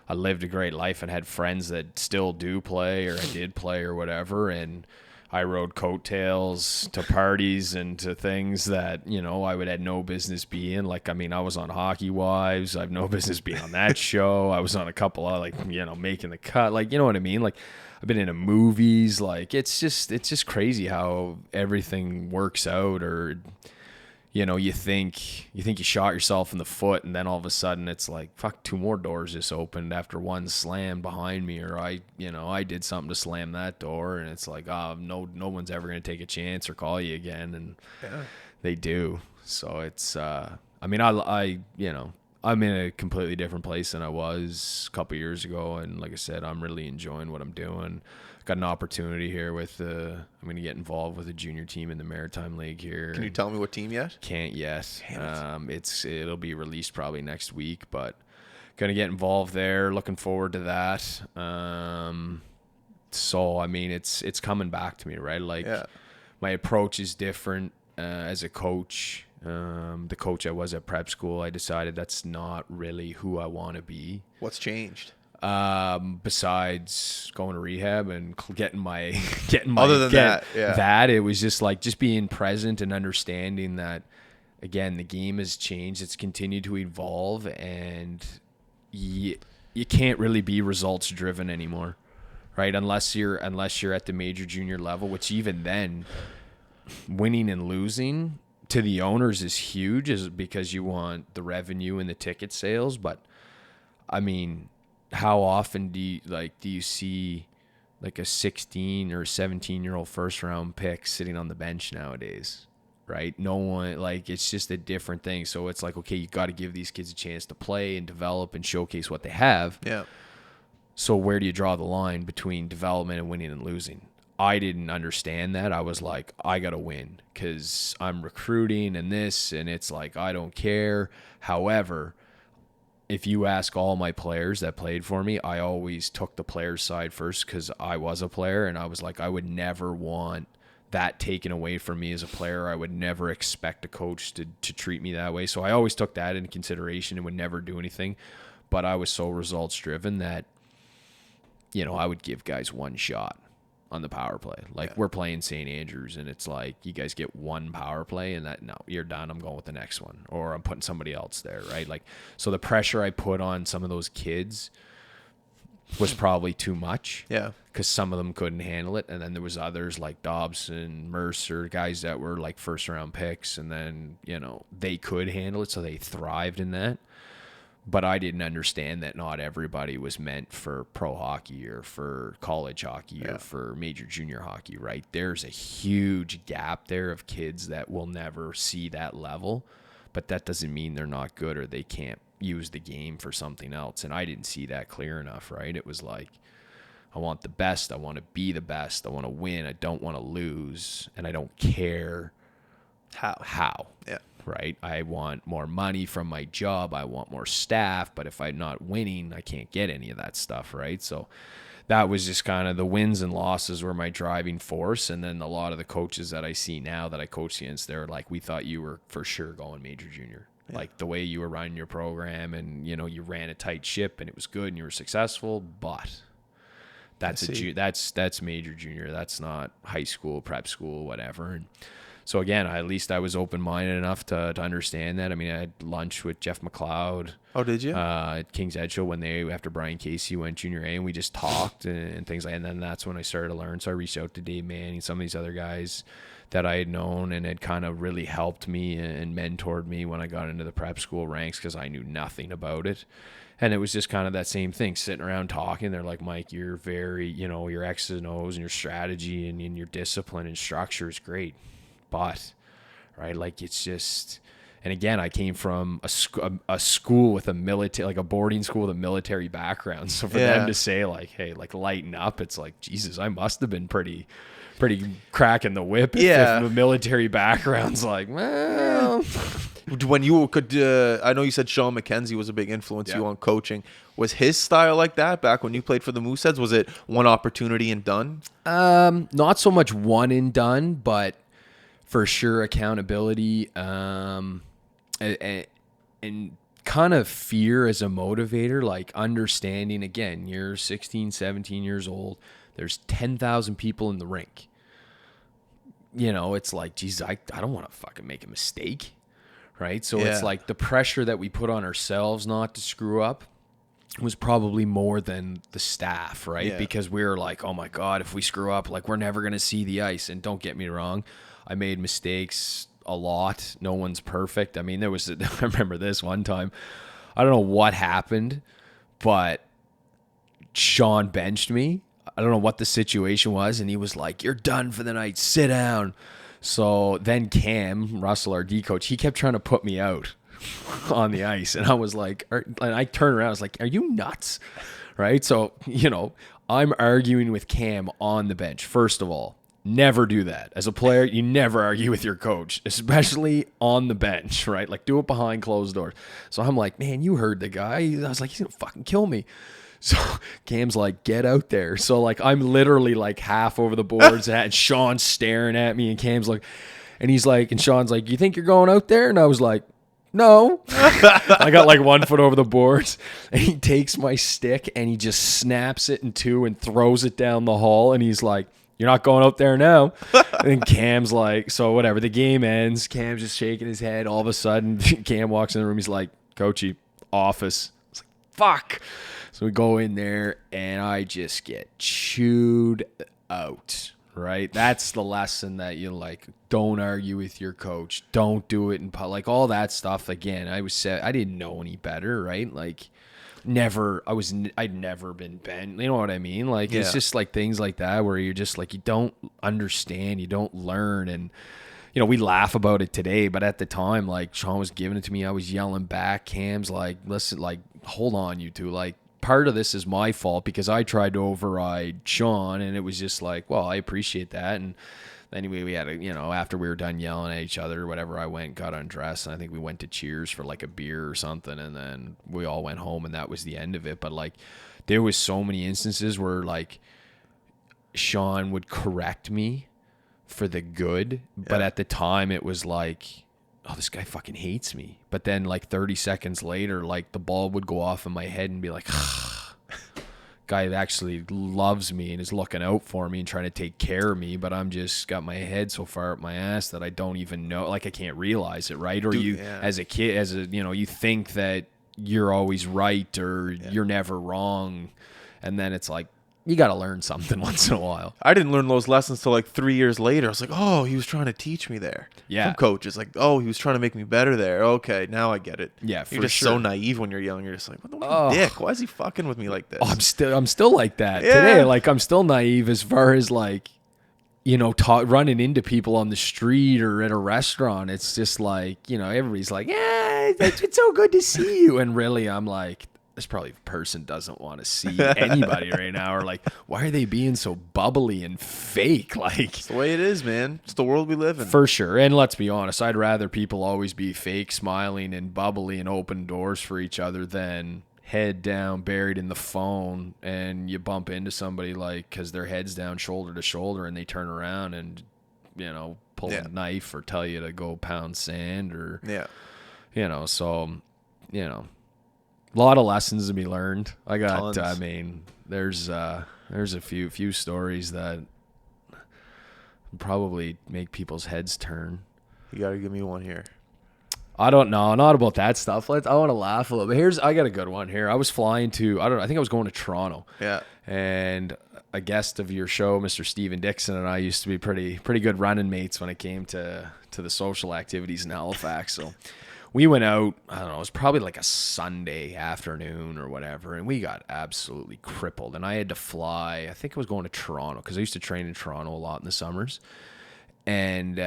B: I lived a great life and had friends that still do play, or I did play, or whatever, and I rode coattails to parties and to things that, I would have no business being. Like, I mean, I was on Hockey Wives. I have no business being on that show. I was on a couple of, like, making the cut. Like, you know what I mean? Like, I've been into movies. Like, it's just crazy how everything works out. Or, you think you shot yourself in the foot, and then all of a sudden it's like, fuck, 2 more doors just opened after one slammed behind me, or I did something to slam that door, and it's like, no one's ever going to take a chance or call you again, and they do. So it's, I'm in a completely different place than I was a couple years ago, and like I said, I'm really enjoying what I'm doing. Got an opportunity here with I'm going to get involved with a junior team in the Maritime League here.
A: Can you tell me what team yet?
B: Can't yet. It'll be released probably next week, but going to get involved there. Looking forward to that. So I mean, it's coming back to me, right? Like, my approach is different as a coach. The coach I was at prep school, I decided that's not really who I want to be.
A: What's changed?
B: Besides going to rehab and getting my
A: Other than that, yeah.
B: that it was just like just being present and understanding that again the game has changed, it's continued to evolve, and you can't really be results driven anymore, right? Unless you're at the major junior level, which even then winning and losing to the owners is huge, is because you want the revenue and the ticket sales. But I mean, how often do you see like a 16 or 17-year-old first round pick sitting on the bench nowadays, right? No one, like, it's just a different thing. So it's like, okay, you got to give these kids a chance to play and develop and showcase what they have.
A: Yeah.
B: So where do you draw the line between development and winning and losing? I didn't understand that. I was like, I got to win because I'm recruiting and this, and it's like, I don't care. However, if you ask all my players that played for me, I always took the player's side first because I was a player, and I was like, I would never want that taken away from me as a player. I would never expect a coach to treat me that way. So I always took that into consideration and would never do anything. But I was so results driven that, I would give guys one shot on the power play. Like, we're playing St. Andrews, and it's like, you guys get one power play, and no, you're done. I'm going with the next one, or I'm putting somebody else there, right? Like, so the pressure I put on some of those kids was probably too much.
A: Yeah.
B: Because some of them couldn't handle it, and then there was others like Dobson, Mercer, guys that were like first-round picks, and then, they could handle it, so they thrived in that. But I didn't understand that not everybody was meant for pro hockey or for college hockey or for major junior hockey, right? There's a huge gap there of kids that will never see that level, but that doesn't mean they're not good or they can't use the game for something else. And I didn't see that clear enough, right? It was like, I want the best. I want to be the best. I want to win. I don't want to lose. And I don't care how.
A: Yeah.
B: Right? I want more money from my job. I want more staff. But if I'm not winning, I can't get any of that stuff, right? So that was just kind of the wins and losses were my driving force. And then a lot of the coaches that I see now that I coach against, they're like, we thought you were for sure going major junior. Yeah. Like the way you were running your program and, you ran a tight ship and it was good and you were successful, but that's that's major junior. That's not high school, prep school, whatever. And so again, at least I was open-minded enough to understand that. I mean, I had lunch with Jeff McLeod.
A: Oh, did you?
B: At King's Edge Show after Brian Casey went junior A, and we just talked and things like that. And then that's when I started to learn. So I reached out to Dave Manning, some of these other guys that I had known and had kind of really helped me and mentored me when I got into the prep school ranks because I knew nothing about it. And it was just kind of that same thing, sitting around talking. They're like, Mike, you're very, your X's and O's and your strategy and your discipline and structure is great. But, right, like it's just, and again, I came from a school with a military, like a boarding school with a military background. So for them to say like, hey, like lighten up, it's like, Jesus, I must have been pretty cracking the whip. If the military background's like, well.
A: When you could, I know you said Sean McKenzie was a big influence you on coaching. Was his style like that back when you played for the Mooseheads? Was it one opportunity and done?
B: Not so much one and done, but for sure accountability and kind of fear as a motivator, like understanding, again, you're 16, 17 years old. There's 10,000 people in the rink. It's like, geez, I don't want to fucking make a mistake. Right. So it's like the pressure that we put on ourselves not to screw up was probably more than the staff. Right. Yeah. Because we were like, oh my God, if we screw up, like we're never going to see the ice. And don't get me wrong, I made mistakes a lot. No one's perfect. I mean, I remember this one time, I don't know what happened, but Sean benched me. I don't know what the situation was. And he was like, you're done for the night. Sit down. So then Cam Russell, our D coach, he kept trying to put me out on the ice. And I was like, and I turned around, I was like, are you nuts? Right. So, I'm arguing with Cam on the bench. First of all, never do that. As a player, you never argue with your coach, especially on the bench, right? Like do it behind closed doors. So I'm like, man, you heard the guy. I was like, he's going to fucking kill me. So Cam's like, get out there. So like, I'm literally like half over the boards and Sean's staring at me and Cam's like, and he's like, and Sean's like, you think you're going out there? And I was like, no. I got like 1 foot over the boards, and he takes my stick and he just snaps it in two and throws it down the hall. And he's like, "You're not going out there now." And then Cam's like, so whatever. The game ends. Cam's just shaking his head. All of a sudden, Cam walks in the room. He's like, "Coachy, office." I was like, "Fuck." So we go in there, and I just get chewed out. Right? That's the lesson that you like. Don't argue with your coach. Don't do it in public. Like all that stuff. Again, I didn't know any better, right? Like I'd never been bent. You know what I mean? Like it's just like things like that where you're just like, you don't understand, you don't learn. And we laugh about it today, but at the time, like Sean was giving it to me, I was yelling back. Cam's like, "Listen, like, hold on, you two. Like, part of this is my fault because I tried to override Sean," and it was just like, well, I appreciate that. And anyway, we had after we were done yelling at each other, whatever, I went, got undressed, and I think we went to Cheers for like a beer or something, and then we all went home, and that was the end of it. But like, there was so many instances where like Sean would correct me for the good, but at the time it was like, oh, this guy fucking hates me. But then like 30 seconds later, like the bulb would go off in my head and be like, guy that actually loves me and is looking out for me and trying to take care of me, but I'm just got my head so far up my ass that I don't even know, like I can't realize it, right? Or as a kid, you think that you're always right or you're never wrong, and then it's like, you got to learn something once in a while.
A: I didn't learn those lessons till like 3 years later. I was like, oh, he was trying to teach me there.
B: Yeah.
A: From coaches, like, oh, he was trying to make me better there. Okay, now I get it.
B: Yeah,
A: you're just so naive when you're young. You're just like, what the dick? Why is he fucking with me like this?
B: Oh, I'm still like that today. Like, I'm still naive as far as like, running into people on the street or at a restaurant. It's just like, everybody's like, yeah, it's so good to see you. And really, I'm like, this probably person doesn't want to see anybody right now, or like, why are they being so bubbly and fake? Like,
A: it's the way it is, man. It's the world we live in.
B: For sure. And let's be honest, I'd rather people always be fake, smiling and bubbly and open doors for each other than head down, buried in the phone, and you bump into somebody like, because their head's down shoulder to shoulder, and they turn around and pull a knife or tell you to go pound sand, or a lot of lessons to be learned. I got, tons. There's a few stories that probably make people's heads turn.
A: You got to give me one here.
B: I don't know. Not about that stuff. I want to laugh a little bit. I got a good one here. I was flying to, I think I was going to Toronto.
A: Yeah.
B: And a guest of your show, Mr. Steven Dixon, and I used to be pretty good running mates when it came to the social activities in Halifax. So we went out, I don't know, it was probably like a Sunday afternoon or whatever, and we got absolutely crippled. And I had to fly, I think I was going to Toronto, because I used to train in Toronto a lot in the summers. And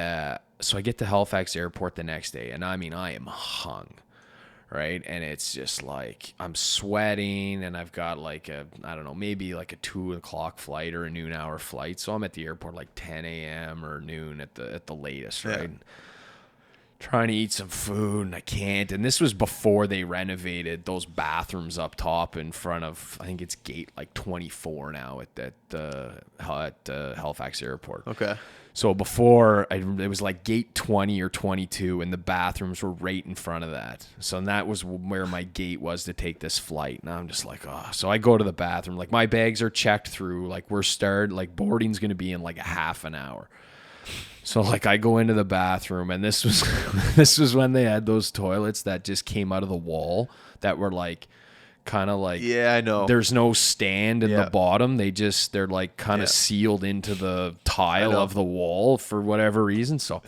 B: so I get to Halifax Airport the next day, and I am hung, right? And it's just like, I'm sweating, and I've got like maybe like a 2 o'clock flight or a noon hour flight. So I'm at the airport like 10 a.m. or noon at the latest, right? Yeah. Trying to eat some food, and I can't. And this was before they renovated those bathrooms up top in front of, I think it's gate like 24 now at Halifax Airport.
A: Okay.
B: So before, it was like gate 20 or 22, and the bathrooms were right in front of that. So that was where my gate was to take this flight. And I'm just like, oh. So I go to the bathroom. Like, my bags are checked through. Like, boarding's going to be in like a half an hour. So like, I go into the bathroom, and this was when they had those toilets that just came out of the wall that were like, kind of like,
A: yeah, I know,
B: there's no stand in the bottom. They're like kind of sealed into the tile of the wall for whatever reason. So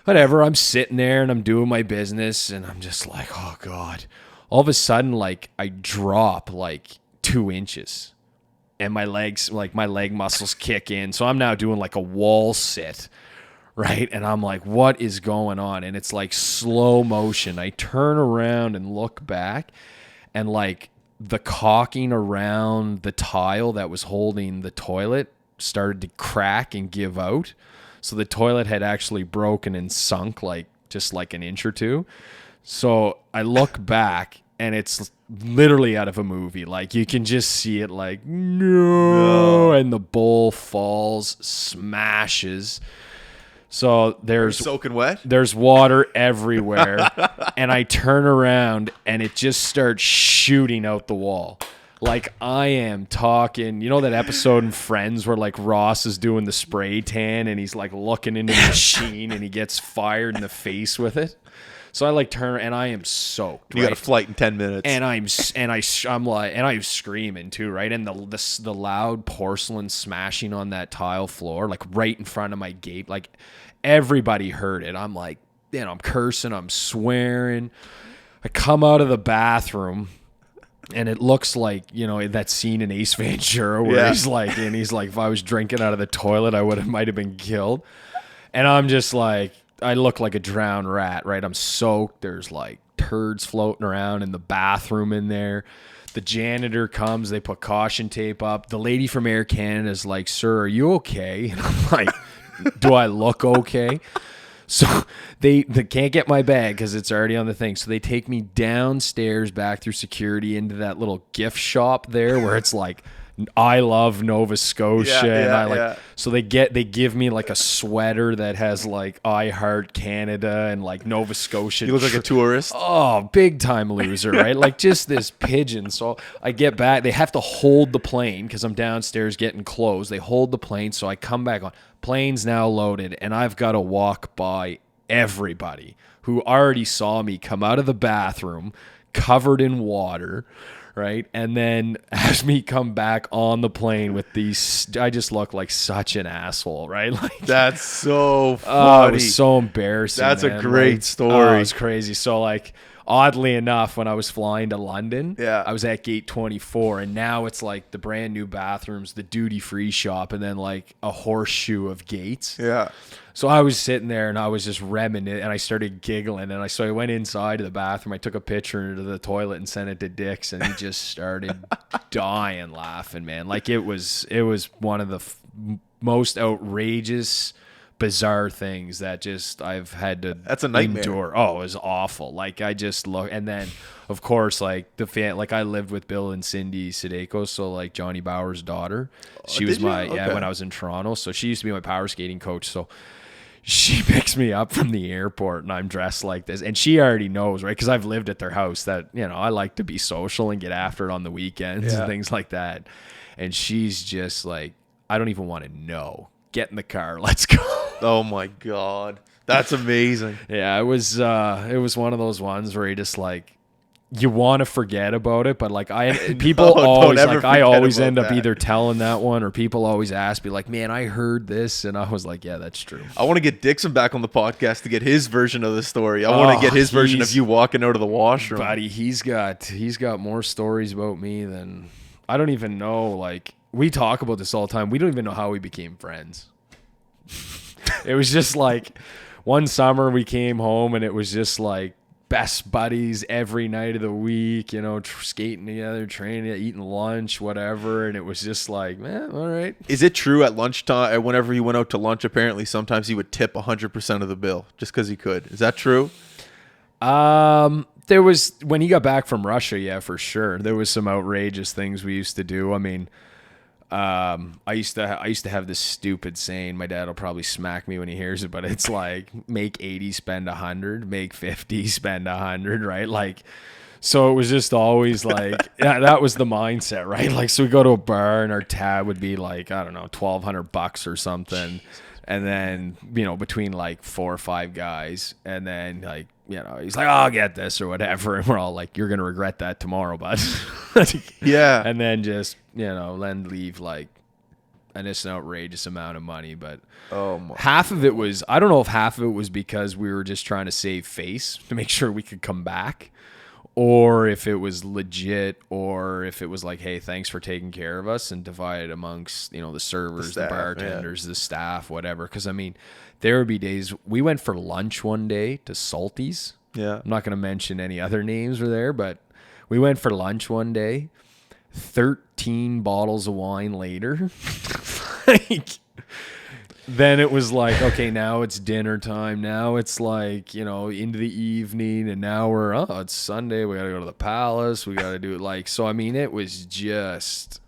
B: whatever, I'm sitting there and I'm doing my business, and I'm just like, oh God. All of a sudden, like, I drop like 2 inches. And my legs, like my leg muscles kick in. So I'm now doing like a wall sit, right? And I'm like, what is going on? And it's like slow motion. I turn around and look back, and like the caulking around the tile that was holding the toilet started to crack and give out. So the toilet had actually broken and sunk like just like an inch or two. So I look back, and it's literally out of a movie. Like, you can just see it like, no, and the bowl falls, smashes. So there's
A: Soaking wet.
B: there's water everywhere, and I turn around and it just starts shooting out the wall. Like I am talking, you know that episode in Friends where like Ross is doing the spray tan and he's like looking into the machine and he gets fired in the face with it. So I like turn and I am soaked.
A: You got a flight in 10 minutes.
B: And I'm screaming too, right? And the loud porcelain smashing on that tile floor, like right in front of my gate, like everybody heard it. I'm like, I'm cursing, I'm swearing. I come out of the bathroom. And it looks like, that scene in Ace Ventura where he's like, if I was drinking out of the toilet, might have been killed. And I'm just like, I look like a drowned rat, right? I'm soaked. There's like turds floating around in the bathroom in there. The janitor comes, they put caution tape up. The lady from Air Canada is like, "Sir, are you okay?" And I'm like, "Do I look okay?" So they can't get my bag because it's already on the thing. So they take me downstairs back through security into that little gift shop there where it's like, I love Nova Scotia. So they give me like a sweater that has like I Heart Canada and like Nova Scotia.
A: You look like a tourist.
B: Oh, big time loser, right? Like just this pigeon. So I get back. They have to hold the plane because I'm downstairs getting clothes. They hold the plane. So I come back on. Plane's now loaded and I've got to walk by everybody who already saw me come out of the bathroom covered in water. Right. And then as me come back on the plane with these, I just look like such an asshole. Right. Like
A: that's so funny.
B: It was so embarrassing.
A: That's
B: man.
A: a great story.
B: It's crazy. So like, oddly enough, when I was flying to London, I was at gate 24 and now it's like the brand new bathrooms, the duty free shop, and then like a horseshoe of gates.
A: Yeah.
B: So I was sitting there and I was just reminiscing and I started giggling and I went inside of the bathroom. I took a picture into the toilet and sent it to Dix and he just started dying laughing, man. Like it was one of the most outrageous, bizarre things that just I've had to
A: That's a nightmare.
B: endure. Oh, it was awful. Like I just look, and then of course like like I lived with Bill and Cindy Sadeko, so like Johnny Bauer's daughter. She was my when I was in Toronto, so she used to be my power skating coach. So she picks me up from the airport and I'm dressed like this, and she already knows, right? Because I've lived at their house that I like to be social and get after it on the weekends and things like that. And she's just like, I don't even want to know. Get in the car, let's go.
A: Oh my God, that's amazing.
B: Yeah, it was one of those ones where you just like you want to forget about it, but like people always like I always end up either telling that one or people always ask me like, "Man, I heard this," and I was like, "Yeah, that's true."
A: I want to get Dixon back on the podcast to get his version of the story. I want to get his version of you walking out of the washroom.
B: Buddy, he's got more stories about me than I don't even know. Like we talk about this all the time. We don't even know how we became friends. It was just like one summer we came home and it was just like best buddies every night of the week, skating together, training, eating lunch, whatever. And it was just like, man, all right.
A: Is it true at lunchtime, whenever you went out to lunch, apparently sometimes he would tip 100% of the bill just because he could? Is that true?
B: There was, when he got back from Russia, yeah, for sure. There was some outrageous things we used to do. I mean, I used to have this stupid saying. My dad will probably smack me when he hears it, but it's like make 80, spend 100, make 50, spend 100, right? Like, so it was just always like, yeah, that was the mindset, right? Like, so we go to a bar and our tab would be like, I don't know, $1,200 or something. And then, between like 4 or 5 guys, and then like, he's like, oh, I'll get this or whatever. And we're all like, you're going to regret that tomorrow, bud.
A: Yeah.
B: And then just, then leave like an outrageous amount of money. But half of it was, I don't know if half of it was because we were just trying to save face to make sure we could come back, or if it was legit, or if it was like, hey, thanks for taking care of us, and divide it amongst, the servers, the bartenders, the staff, whatever. Because, I mean, there would be days, we went for lunch one day to Salty's.
A: Yeah. I'm
B: not going to mention any other names were there, but we went for lunch one day, 13 bottles of wine later. Then it was like, okay, now it's dinner time. Now it's like, into the evening, and now it's Sunday. We got to go to the Palace. We got to do it like, so I mean, it was just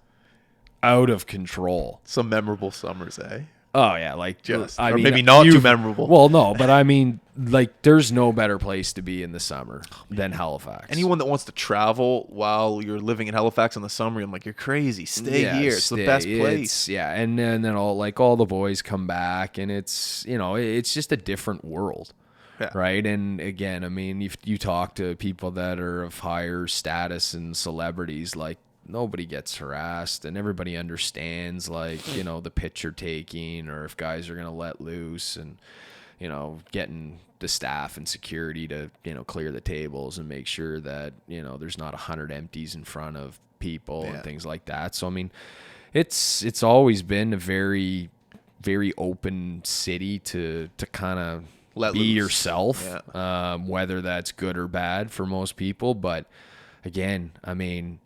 B: out of control.
A: Some memorable summers, eh?
B: Oh yeah, like
A: Just,
B: I
A: or
B: mean,
A: maybe not too
B: you've-
A: memorable.
B: Well, no, but I mean, like, there's no better place to be in the summer than Halifax.
A: Anyone that wants to travel while you're living in Halifax in the summer, I'm like, you're crazy. Stay here. It's the best place.
B: Yeah, and then all the boys come back, and it's it's just a different world,
A: Yeah.
B: right? And again, I mean, if you talk to people that are of higher status and celebrities, like nobody gets harassed, and everybody understands, like the picture taking, or if guys are gonna let loose, and getting the staff and security to clear the tables and make sure that there's not 100 empties in front of people and things like that. So I mean, it's always been a very, very open city to kind of
A: Let
B: be
A: loose.
B: yourself,
A: Yeah.
B: whether that's good or bad for most people. But again, I mean,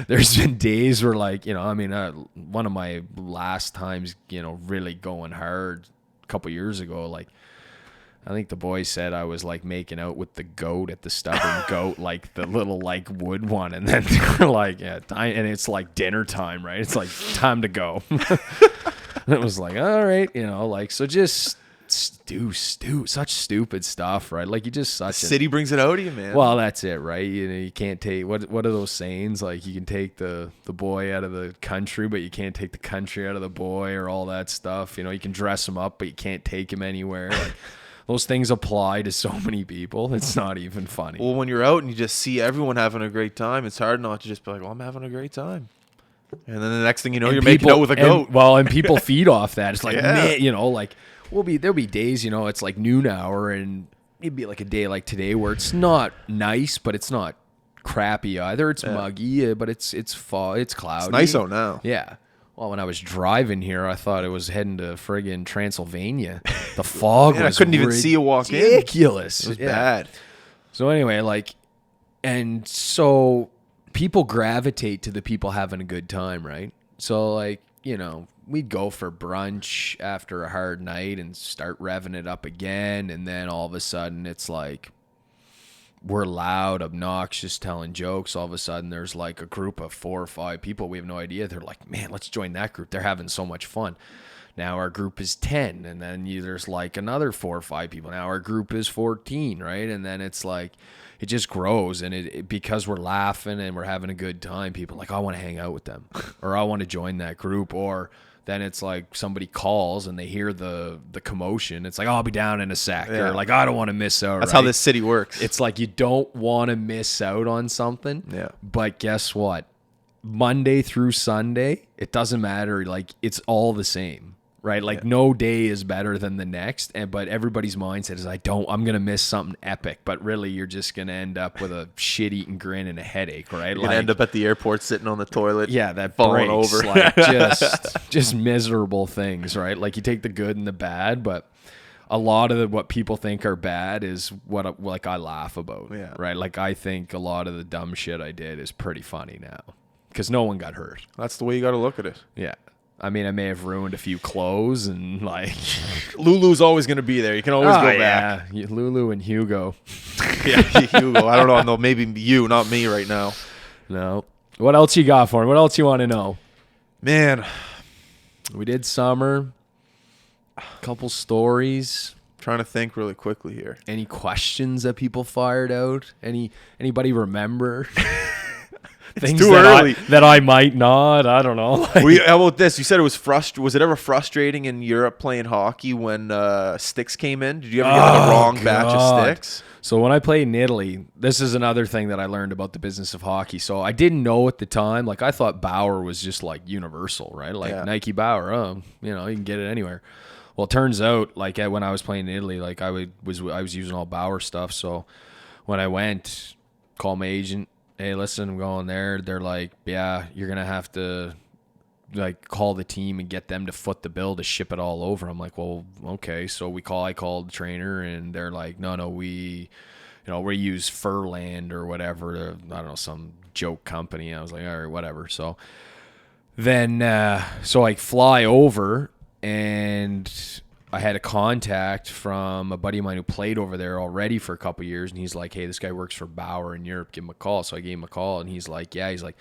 B: there's been days where, like, one of my last times, really going hard a couple years ago, like, I think the boys said I was like making out with the goat at the stubborn goat, like the little like wood one, and then they're like, yeah, time, and it's like dinner time, right? It's like time to go. And it was like, all right, like, so just such stupid stuff, right? Like, you just such
A: City brings it out of you, man.
B: well, that's it, right? You can't take what are those sayings? Like, you can take the boy out of the country, but you can't take the country out of the boy, or all that stuff. You can dress him up, but you can't take him anywhere. Like, those things apply to so many people. It's not even funny.
A: Well, when you're out and you just see everyone having a great time, it's hard not to just be like, well, I'm having a great time. And then the next thing you know, you're making out with a goat.
B: And people feed off that. It's like,
A: Yeah.
B: man, like, there'll be days, it's like noon hour, and it'd be like a day like today where it's not nice, but it's not crappy either. It's muggy, but it's fall, it's cloudy.
A: It's nice out now.
B: Yeah. Well, when I was driving here, I thought it was heading to friggin' Transylvania. The fog
A: Man, I
B: was
A: couldn't even see you walk in.
B: ridiculous.
A: It was bad.
B: So anyway, like, and so people gravitate to the people having a good time, right? So, like, we'd go for brunch after a hard night and start revving it up again, and then all of a sudden it's like we're loud, obnoxious, telling jokes. All of a sudden there's like a group of 4 or 5 people. We have no idea. They're like, man, let's join that group. They're having so much fun. Now our group is 10, and then there's like another 4 or 5 people. Now our group is 14, right? And then it's like, it just grows, and it because we're laughing and we're having a good time, people are like, I want to hang out with them, or I want to join that group. Or then it's like somebody calls and they hear the commotion. It's like, oh, I'll be down in a sec.
A: Yeah.
B: Or like, I don't want to miss out.
A: That's
B: right?
A: how this city works.
B: It's like, you don't want to miss out on something.
A: Yeah.
B: But guess what? Monday through Sunday, it doesn't matter. Like, it's all the same, right? Like, no day is better than the next. But everybody's mindset is, I'm going to miss something epic. But really, you're just going to end up with a shit-eating grin and a headache, right?
A: You're gonna end up at the airport sitting on the toilet.
B: Yeah, that
A: falling
B: breaks,
A: over.
B: like, just miserable things, right? Like, you take the good and the bad, but a lot of what people think are bad is what, like, I laugh about,
A: Yeah.
B: right? Like, I think a lot of the dumb shit I did is pretty funny now because no one got hurt.
A: That's the way you got to look at it.
B: Yeah. I mean, I may have ruined a few clothes and, like,
A: Lulu's always gonna be there. You can always go back.
B: Yeah, Lulu and Hugo.
A: Yeah, Hugo. I don't know. No, maybe you, not me, right now.
B: No. What else you got for me? What else you want to know?
A: Man,
B: We did summer. Couple stories.
A: trying to think really quickly here.
B: Any questions that people fired out? Anybody remember? Things
A: too
B: that
A: early.
B: that I might not. I don't know. Like,
A: How about this? You said it was Was it ever frustrating in Europe playing hockey when sticks came in? Did you ever get the wrong batch of
B: God.
A: sticks?
B: So when I played in Italy, this is another thing that I learned about the business of hockey. So I didn't know at the time. Like, I thought Bauer was just like universal, right? Like,
A: Yeah.
B: Nike Bauer. Oh, you can get it anywhere. Well, it turns out, like, when I was playing in Italy, like, I was using all Bauer stuff. So when I went, called my agent. Hey, listen, I'm going there. They're like, yeah, you're going to have to, like, call the team and get them to foot the bill to ship it all over. I'm like, well, okay. So I called the trainer, and they're like, no, we use Furland or whatever. I don't know, some joke company. I was like, all right, whatever. So then, so I fly over, and I had a contact from a buddy of mine who played over there already for a couple of years, and he's like, hey, this guy works for Bauer in Europe, give him a call. So I gave him a call, and he's like, yeah, he's like,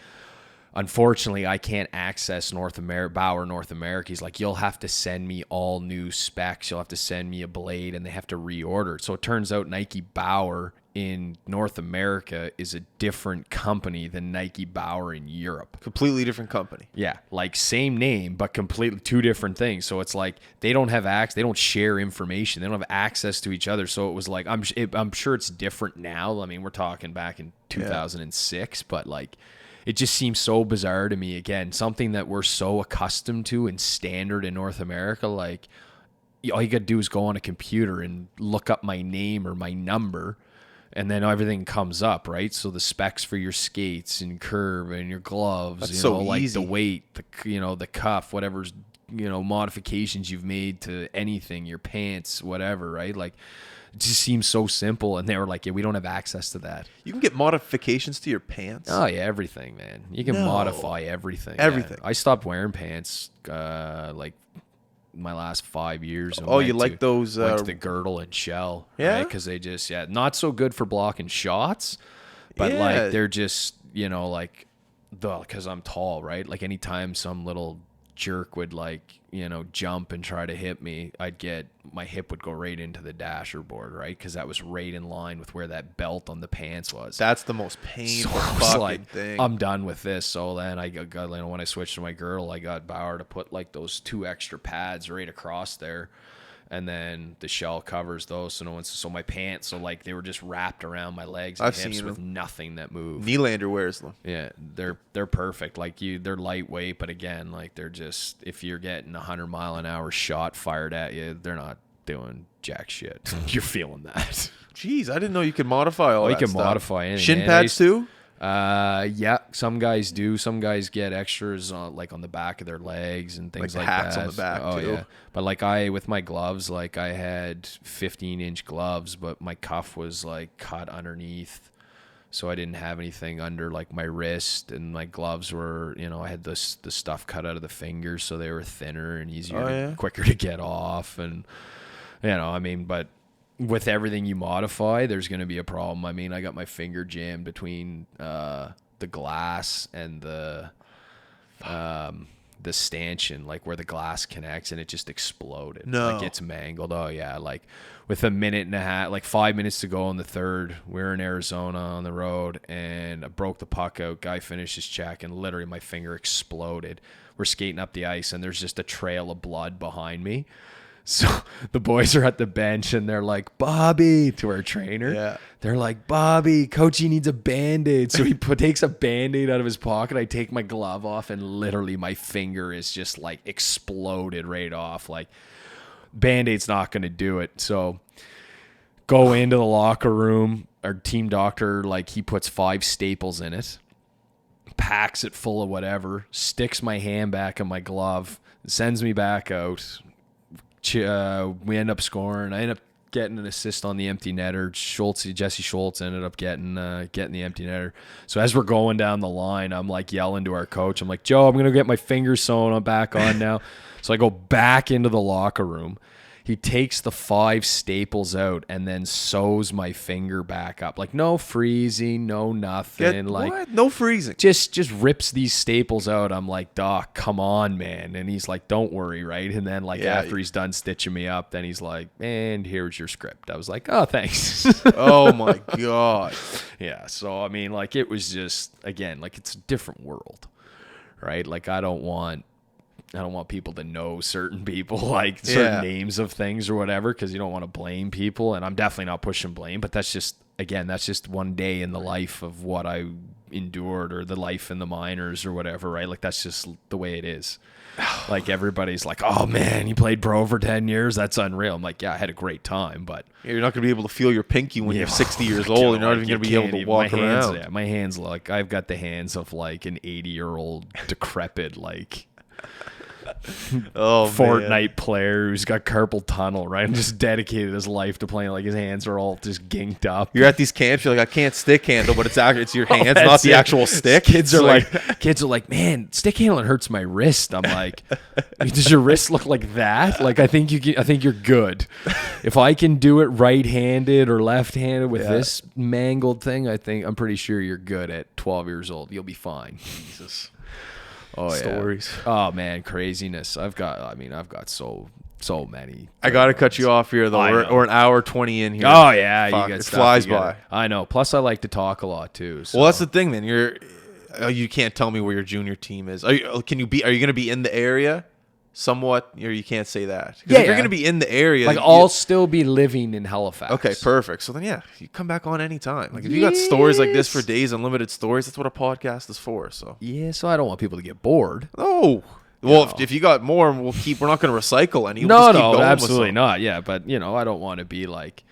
B: unfortunately, I can't access Bauer North America. He's like, you'll have to send me all new specs. You'll have to send me a blade, and they have to reorder it. So it turns out Nike Bauer in North America is a different company than Nike Bauer in Europe.
A: Completely different company.
B: Yeah, like same name, but completely two different things. So it's like they don't have access, they don't share information, they don't have access to each other. So it was like I'm sure it's different now. I mean, we're talking back in 2006, but like it just seems so bizarre to me. Again, something that we're so accustomed to and standard in North America. Like all you got to do is go on a computer and look up my name or my number, and then everything comes up, right? So the specs for your skates and curve and your gloves,
A: That's
B: you
A: so
B: know, like
A: easy.
B: the weight, the cuff, whatever's, modifications you've made to anything, your pants, whatever, right? Like it just seems so simple. And they were like, yeah, we don't have access to that.
A: You can get modifications to your pants.
B: Oh yeah, everything, man. You can modify everything.
A: Everything.
B: Yeah. I stopped wearing pants like my last 5 years.
A: Oh, you like those?
B: Went to the girdle and shell,
A: Yeah?
B: right? Because they just not so good for blocking shots, but
A: Yeah.
B: like they're just like because I'm tall, right? Like anytime some little jerk would jump and try to hit me, my hip would go right into the dasher board, right? Because that was right in line with where that belt on the pants was.
A: That's the most painful
B: So I was
A: fucking
B: like,
A: thing.
B: I'm done with this. So then I got when I switched to my girdle, I got Bauer to put like those 2 extra pads right across there, and then the shell covers those. So my pants, so like they were just wrapped around my legs and
A: I've
B: hips
A: seen
B: with
A: them.
B: nothing that moved.
A: Nylander wears them.
B: Yeah, they're perfect. Like they're lightweight, but again, like they're just, if you're getting 100-mile-an-hour shot fired at you, they're not doing jack shit. You're feeling that.
A: Jeez, I didn't know you could modify all that
B: You can
A: stuff.
B: modify anything.
A: Shin
B: man.
A: pads too?
B: Yeah, some guys do. Some guys get extras on the back of their legs and things
A: Like
B: like
A: hats
B: that.
A: on the back,
B: oh,
A: too.
B: Yeah. But like with my gloves, like I had 15-inch gloves, but my cuff was like cut underneath. So I didn't have anything under like my wrist, and my gloves were, I had the stuff cut out of the fingers, so they were thinner and easier, quicker to get off. And, but with everything you modify, there's going to be a problem. I mean, I got my finger jammed between the glass and the stanchion, like where the glass connects, and it just exploded.
A: No.
B: Like it's mangled. Oh yeah, like with a minute and a half, like 5 minutes to go in the third, we're in Arizona on the road, and I broke the puck out. Guy finished his check, and literally my finger exploded. We're skating up the ice, and there's just a trail of blood behind me. So the boys are at the bench, and they're like, Bobby, to our trainer.
A: Yeah.
B: They're like, Bobby, Coachy needs a Band-Aid. So he takes a Band-Aid out of his pocket. I take my glove off, and literally my finger is just like exploded right off. Like Band-Aid's not going to do it. So go into the locker room. Our team doctor, like he puts 5 staples in it, packs it full of whatever, sticks my hand back in my glove, sends me back out. We end up scoring. I end up getting an assist on the empty netter. Jesse Schultz ended up getting the empty netter. So as we're going down the line, I'm like yelling to our coach. I'm like, Joe, I'm going to get my fingers sewn. I'm back on now. So I go back into the locker room. He takes the 5 staples out and then sews my finger back up. Like no freezing, no nothing.
A: What? No freezing.
B: Just rips these staples out. I'm like, Doc, come on, man. And he's like, don't worry, right? And then after he's done stitching me up, then he's like, and here's your script. I was like, oh, thanks.
A: Oh my God.
B: Yeah. So I mean, like it was just, again, like it's a different world, right? Like I don't want people to know certain people, like certain names of things or whatever, because you don't want to blame people. And I'm definitely not pushing blame, but that's just one day in the life of what I endured, or the life in the minors or whatever, right? Like that's just the way it is. Like everybody's like, oh man, you played pro for 10 years. That's unreal. I'm like, yeah, I had a great time, but
A: You're not going to be able to feel your pinky when you're 60 years old. You're not even going to be able to walk around.
B: Yeah, my hands, like I've got the hands of like an 80-year-old decrepit, like Fortnite player who's got carpal tunnel, right? And just dedicated his life to playing. Like his hands are all just ginked up.
A: You're at these camps. You're like, I can't stick handle, but it's your hands, not the actual stick.
B: Kids are like, man, stick handling hurts my wrist. I'm like, does your wrist look like that? Like, I think you're good. If I can do it right-handed or left-handed with this mangled thing, I'm pretty sure you're good at 12 years old. You'll be fine.
A: Jesus.
B: Oh,
A: stories.
B: Yeah. Oh, man, craziness. I've got so many.
A: I got to cut you off here, though. Or an hour 20 in here.
B: Oh, yeah.
A: Fuck,
B: You get
A: it
B: stuff
A: flies
B: you gotta-
A: by.
B: I know. Plus, I like to talk a lot, too. So.
A: Well, that's the thing, man. You can't tell me where your junior team is. Are you going to be in the area? Somewhat, or you can't say that. 'Cause if you're going to be in the area,
B: like I'll still be living in Halifax.
A: Okay, perfect. So then, yeah, you come back on anytime. Like if you got stories like this for days, unlimited stories, that's what a podcast is for. So
B: yeah, so I don't want people to get bored.
A: Oh, well, if you got more, we're not going to recycle any.
B: No,
A: just keep going
B: absolutely not. Yeah, but I don't want to be like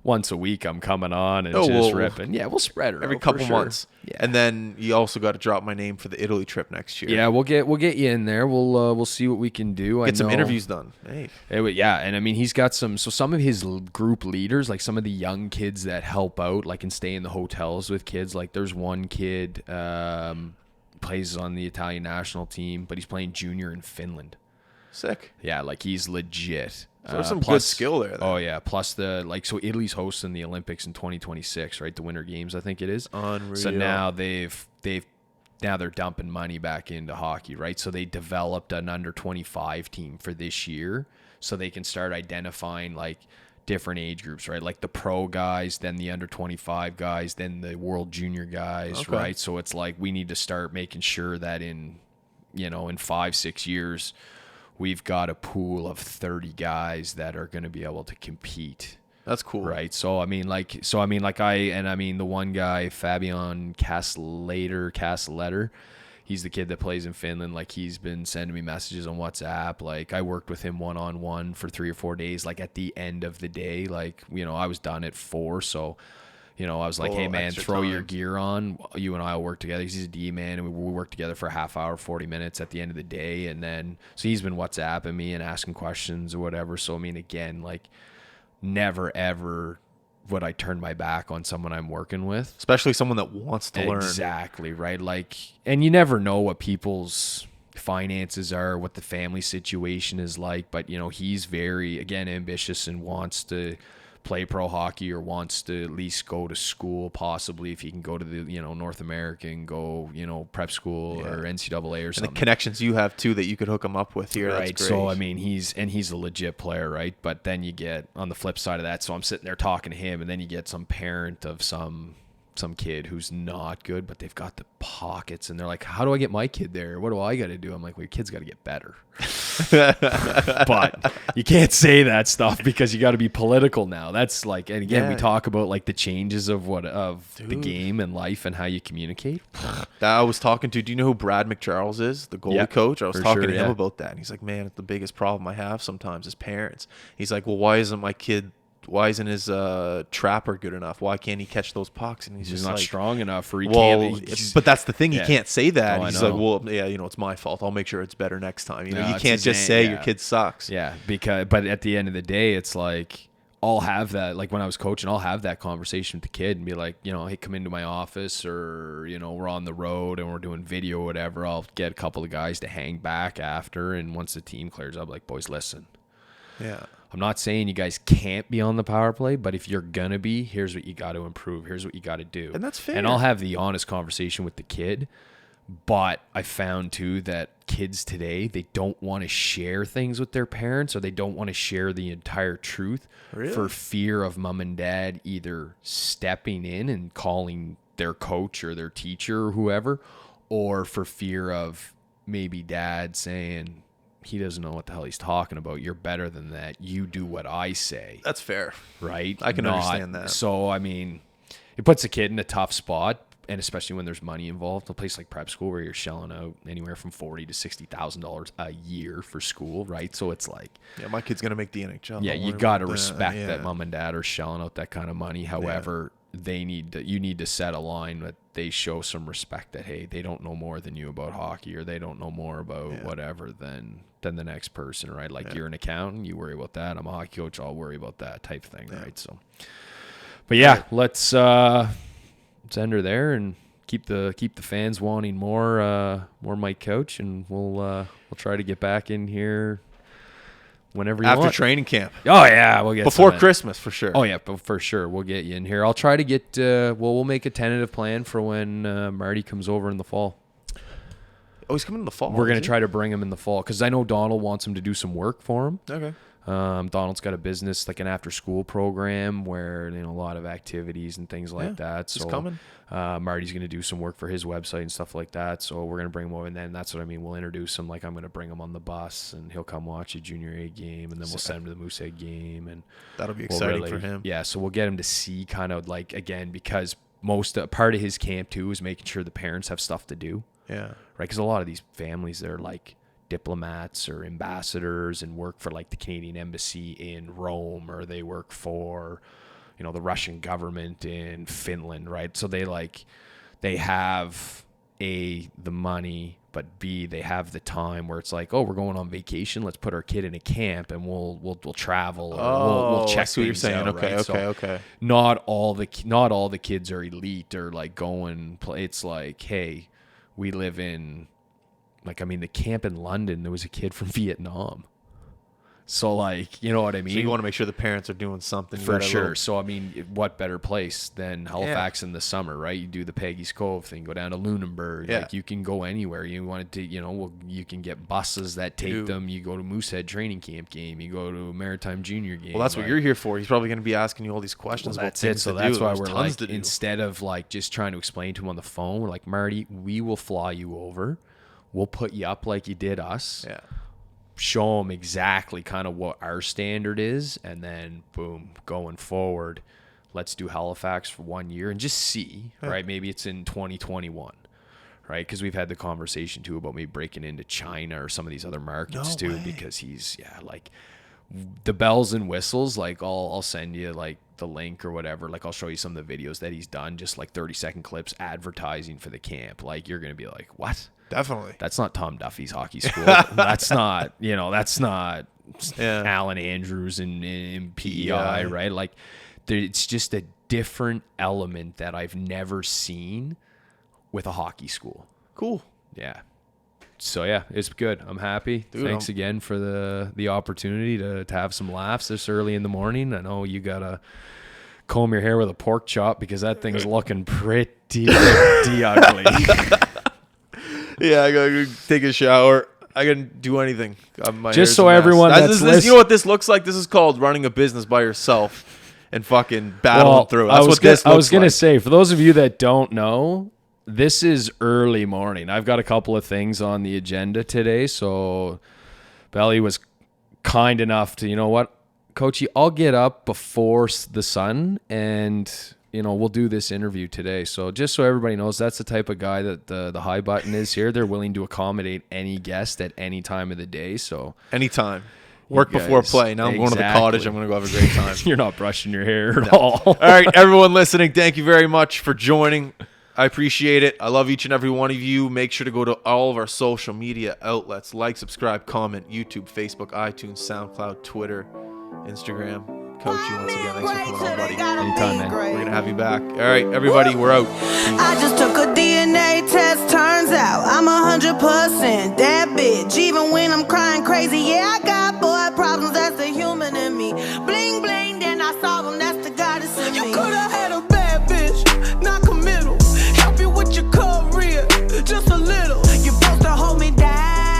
B: once a week I'm coming on and ripping. Yeah, we'll spread it
A: every
B: out
A: couple
B: for sure.
A: months. Yeah. And then you also got to drop my name for the Italy trip next year.
B: Yeah, we'll get you in there. We'll see what we can do.
A: Get some interviews done. Hey.
B: Yeah, and I mean he's got some of his group leaders, like some of the young kids that help out, like and stay in the hotels with kids. Like there's one kid plays on the Italian national team, but he's playing junior in Finland.
A: Sick.
B: Yeah, like he's legit.
A: So there's some good skill there. Then.
B: Oh yeah, plus so Italy's hosting the Olympics in 2026, right? The Winter Games, I think it is.
A: Unreal.
B: So now they're dumping money back into hockey, right? So they developed an under 25 team for this year, so they can start identifying like different age groups, right? Like the pro guys, then the under 25 guys, then the world junior guys, right? So it's like we need to start making sure that in 5-6 years. We've got a pool of 30 guys that are going to be able to compete.
A: That's cool.
B: Right. So, the one guy, Fabian Castelletter, he's the kid that plays in Finland. Like he's been sending me messages on WhatsApp. Like I worked with him one-on-one for 3 or 4 days. Like at the end of the day, like, I was done at 4. So, I was like, hey, man, throw your gear on. You and I will work together. He's a D man, and we work together for a half hour, 40 minutes at the end of the day. And then, so he's been WhatsApping me and asking questions or whatever. So, I mean, again, like, never, ever would I turn my back on someone I'm working with.
A: Especially someone that wants to learn.
B: Exactly, right? Like, and you never know what people's finances are, what the family situation is like. But, he's very, again, ambitious and wants to play pro hockey or wants to at least go to school, possibly if he can go to the North American, go prep school or NCAA or something.
A: And the connections you have too that you could hook him up with here,
B: right?
A: That's great.
B: So I mean he's a legit player, right? But then you get on the flip side of that. So I'm sitting there talking to him, and then you get some parent of some kid who's not good, but they've got the pockets, and they're like, how do I get my kid there? What do I got to do? I'm like, well, your kid's got to get better. But you can't say that stuff because you got to be political now. That's like, and again, we talk about like the changes of the game and life and how you communicate.
A: That I was talking to, do you know who Brad McCharles is? The goalie coach? I was talking to him about that, and he's like, man, it's the biggest problem I have sometimes is parents. He's like, well, why isn't his trapper good enough? Why can't he catch those pucks? And he's just
B: not
A: like,
B: strong enough, or he
A: can't.
B: can't.
A: But that's the thing. He can't say that.
B: Oh,
A: he's like, well, yeah, it's my fault. I'll make sure it's better next time. You can't just say your kid sucks.
B: Yeah, but at the end of the day, it's like I'll have that. Like when I was coaching, I'll have that conversation with the kid and be like, hey, come into my office, or we're on the road and we're doing video or whatever. I'll get a couple of guys to hang back after, and once the team clears up, like, boys, listen.
A: Yeah.
B: I'm not saying you guys can't be on the power play, but if you're going to be, here's what you got to improve. Here's what you got to do.
A: And that's fair.
B: And I'll have the honest conversation with the kid. But I found, too, that kids today, they don't want to share things with their parents, or they don't want to share the entire truth for fear of mom and dad either stepping in and calling their coach or their teacher or whoever, or for fear of maybe dad saying, he doesn't know what the hell he's talking about. You're better than that. You do what I say.
A: That's fair.
B: Right?
A: I can understand that.
B: So, I mean, it puts a kid in a tough spot, and especially when there's money involved. A place like prep school where you're shelling out anywhere from $40,000 to $60,000 a year for school, right? So it's like,
A: yeah, my kid's gonna make the NHL.
B: Yeah, you got to respect that mom and dad are shelling out that kind of money. However, you need to set a line that they show some respect that, hey, they don't know more than you about hockey, or they don't know more about whatever than the next person, right? Like you're an accountant, you worry about that. I'm a hockey coach, I'll worry about that type of thing, right? So, but let's end her there and keep the fans wanting more Mike Coach, and we'll try to get back in here whenever you want.
A: After training camp.
B: Oh yeah, we'll get
A: before Christmas for sure.
B: Oh yeah, but for sure we'll get you in here. I'll try to get we'll make a tentative plan for when Marty comes over in the fall.
A: Oh, he's coming in the fall.
B: We're going to try to bring him in the fall because I know Donald wants him to do some work for him.
A: Okay.
B: Donald's got a business, like an after-school program where, a lot of activities and things like that. So
A: he's coming.
B: Marty's going to do some work for his website and stuff like that. So we're going to bring him over, and then that's what I mean. We'll introduce him. Like, I'm going to bring him on the bus, and he'll come watch a junior A game, and then we'll send him to the Moosehead game, and
A: that'll be exciting for him.
B: Yeah, so we'll get him to see kind of like, again, because part of his camp too is making sure the parents have stuff to do.
A: Yeah.
B: Right, because a lot of these families, they're like diplomats or ambassadors and work for like the Canadian embassy in Rome, or they work for the Russian government in Finland, right? So they have the money, but B, they have the time where it's like, oh, we're going on vacation, let's put our kid in a camp and we'll travel, or we'll check
A: what you're saying.
B: out,
A: Okay,
B: right?
A: okay.
B: Not all the kids are elite or like going play. It's like, hey, we live in, like, I mean, the camp in London, there was a kid from Vietnam. So, like, you know what I mean?
A: So you want to make sure the parents are doing something.
B: For sure. So, I mean, what better place than Halifax in the summer, right? You do the Peggy's Cove thing, go down to Lunenburg.
A: Yeah.
B: Like, you can go anywhere. You want to, you can get buses that take them. You go to Moosehead training camp game. You go to Maritime Junior game.
A: Well, that's what you're here for. He's probably going to be asking you all these questions.
B: Well,
A: about
B: that's
A: things
B: it. So
A: to
B: that's
A: do.
B: why
A: There's
B: we're
A: tons
B: like,
A: to do.
B: instead of like just trying to explain to him on the phone, we're like, Marty, we will fly you over. We'll put you up like you did us.
A: Yeah.
B: Show them exactly kind of what our standard is, and then boom, going forward, let's do Halifax for 1 year and just see, right? Maybe it's in 2021, right? Because we've had the conversation too about maybe breaking into China or some of these other markets because he's like the bells and whistles. Like I'll send you like the link or whatever. Like I'll show you some of the videos that he's done, just like 30-second clips advertising for the camp. Like you're gonna be like, what?
A: Definitely.
B: That's not Tom Duffy's hockey school. That's not, that's not Alan Andrews in PEI, right? Like, it's just a different element that I've never seen with a hockey school.
A: Cool.
B: Yeah. So, yeah, it's good. I'm happy.
A: Dude,
B: Thanks again for the opportunity to have some laughs this early in the morning. I know you got to comb your hair with a pork chop because that thing is looking pretty ugly.
A: Yeah, I gotta go take a shower. I can do anything.
B: Just so everyone that's listening,
A: you know what this looks like? This is called running a business by yourself and fucking battling through. That's what this looks like.
B: I was gonna say, for those of you that don't know, this is early morning. I've got a couple of things on the agenda today, so Belly was kind enough to, you know what, Coachy, I'll get up before the sun and we'll do this interview today. So just so everybody knows, that's the type of guy that the high button is here. They're willing to accommodate any guest at any time of the day. So
A: anytime. Work before play. Now I'm going to the cottage. I'm going to go have a great time.
B: You're not brushing your hair at all.
A: All right, everyone listening, thank you very much for joining. I appreciate it. I love each and every one of you. Make sure to go to all of our social media outlets. Like, subscribe, comment, YouTube, Facebook, iTunes, SoundCloud, Twitter, Instagram. Coachy, once again, thanks for coming on, buddy.
B: Anytime, man.
A: We're going to have you back. All right, everybody, we're out. Peace.
C: I just took a DNA test, turns out I'm 100% that bitch. Even when I'm crying crazy, yeah, I got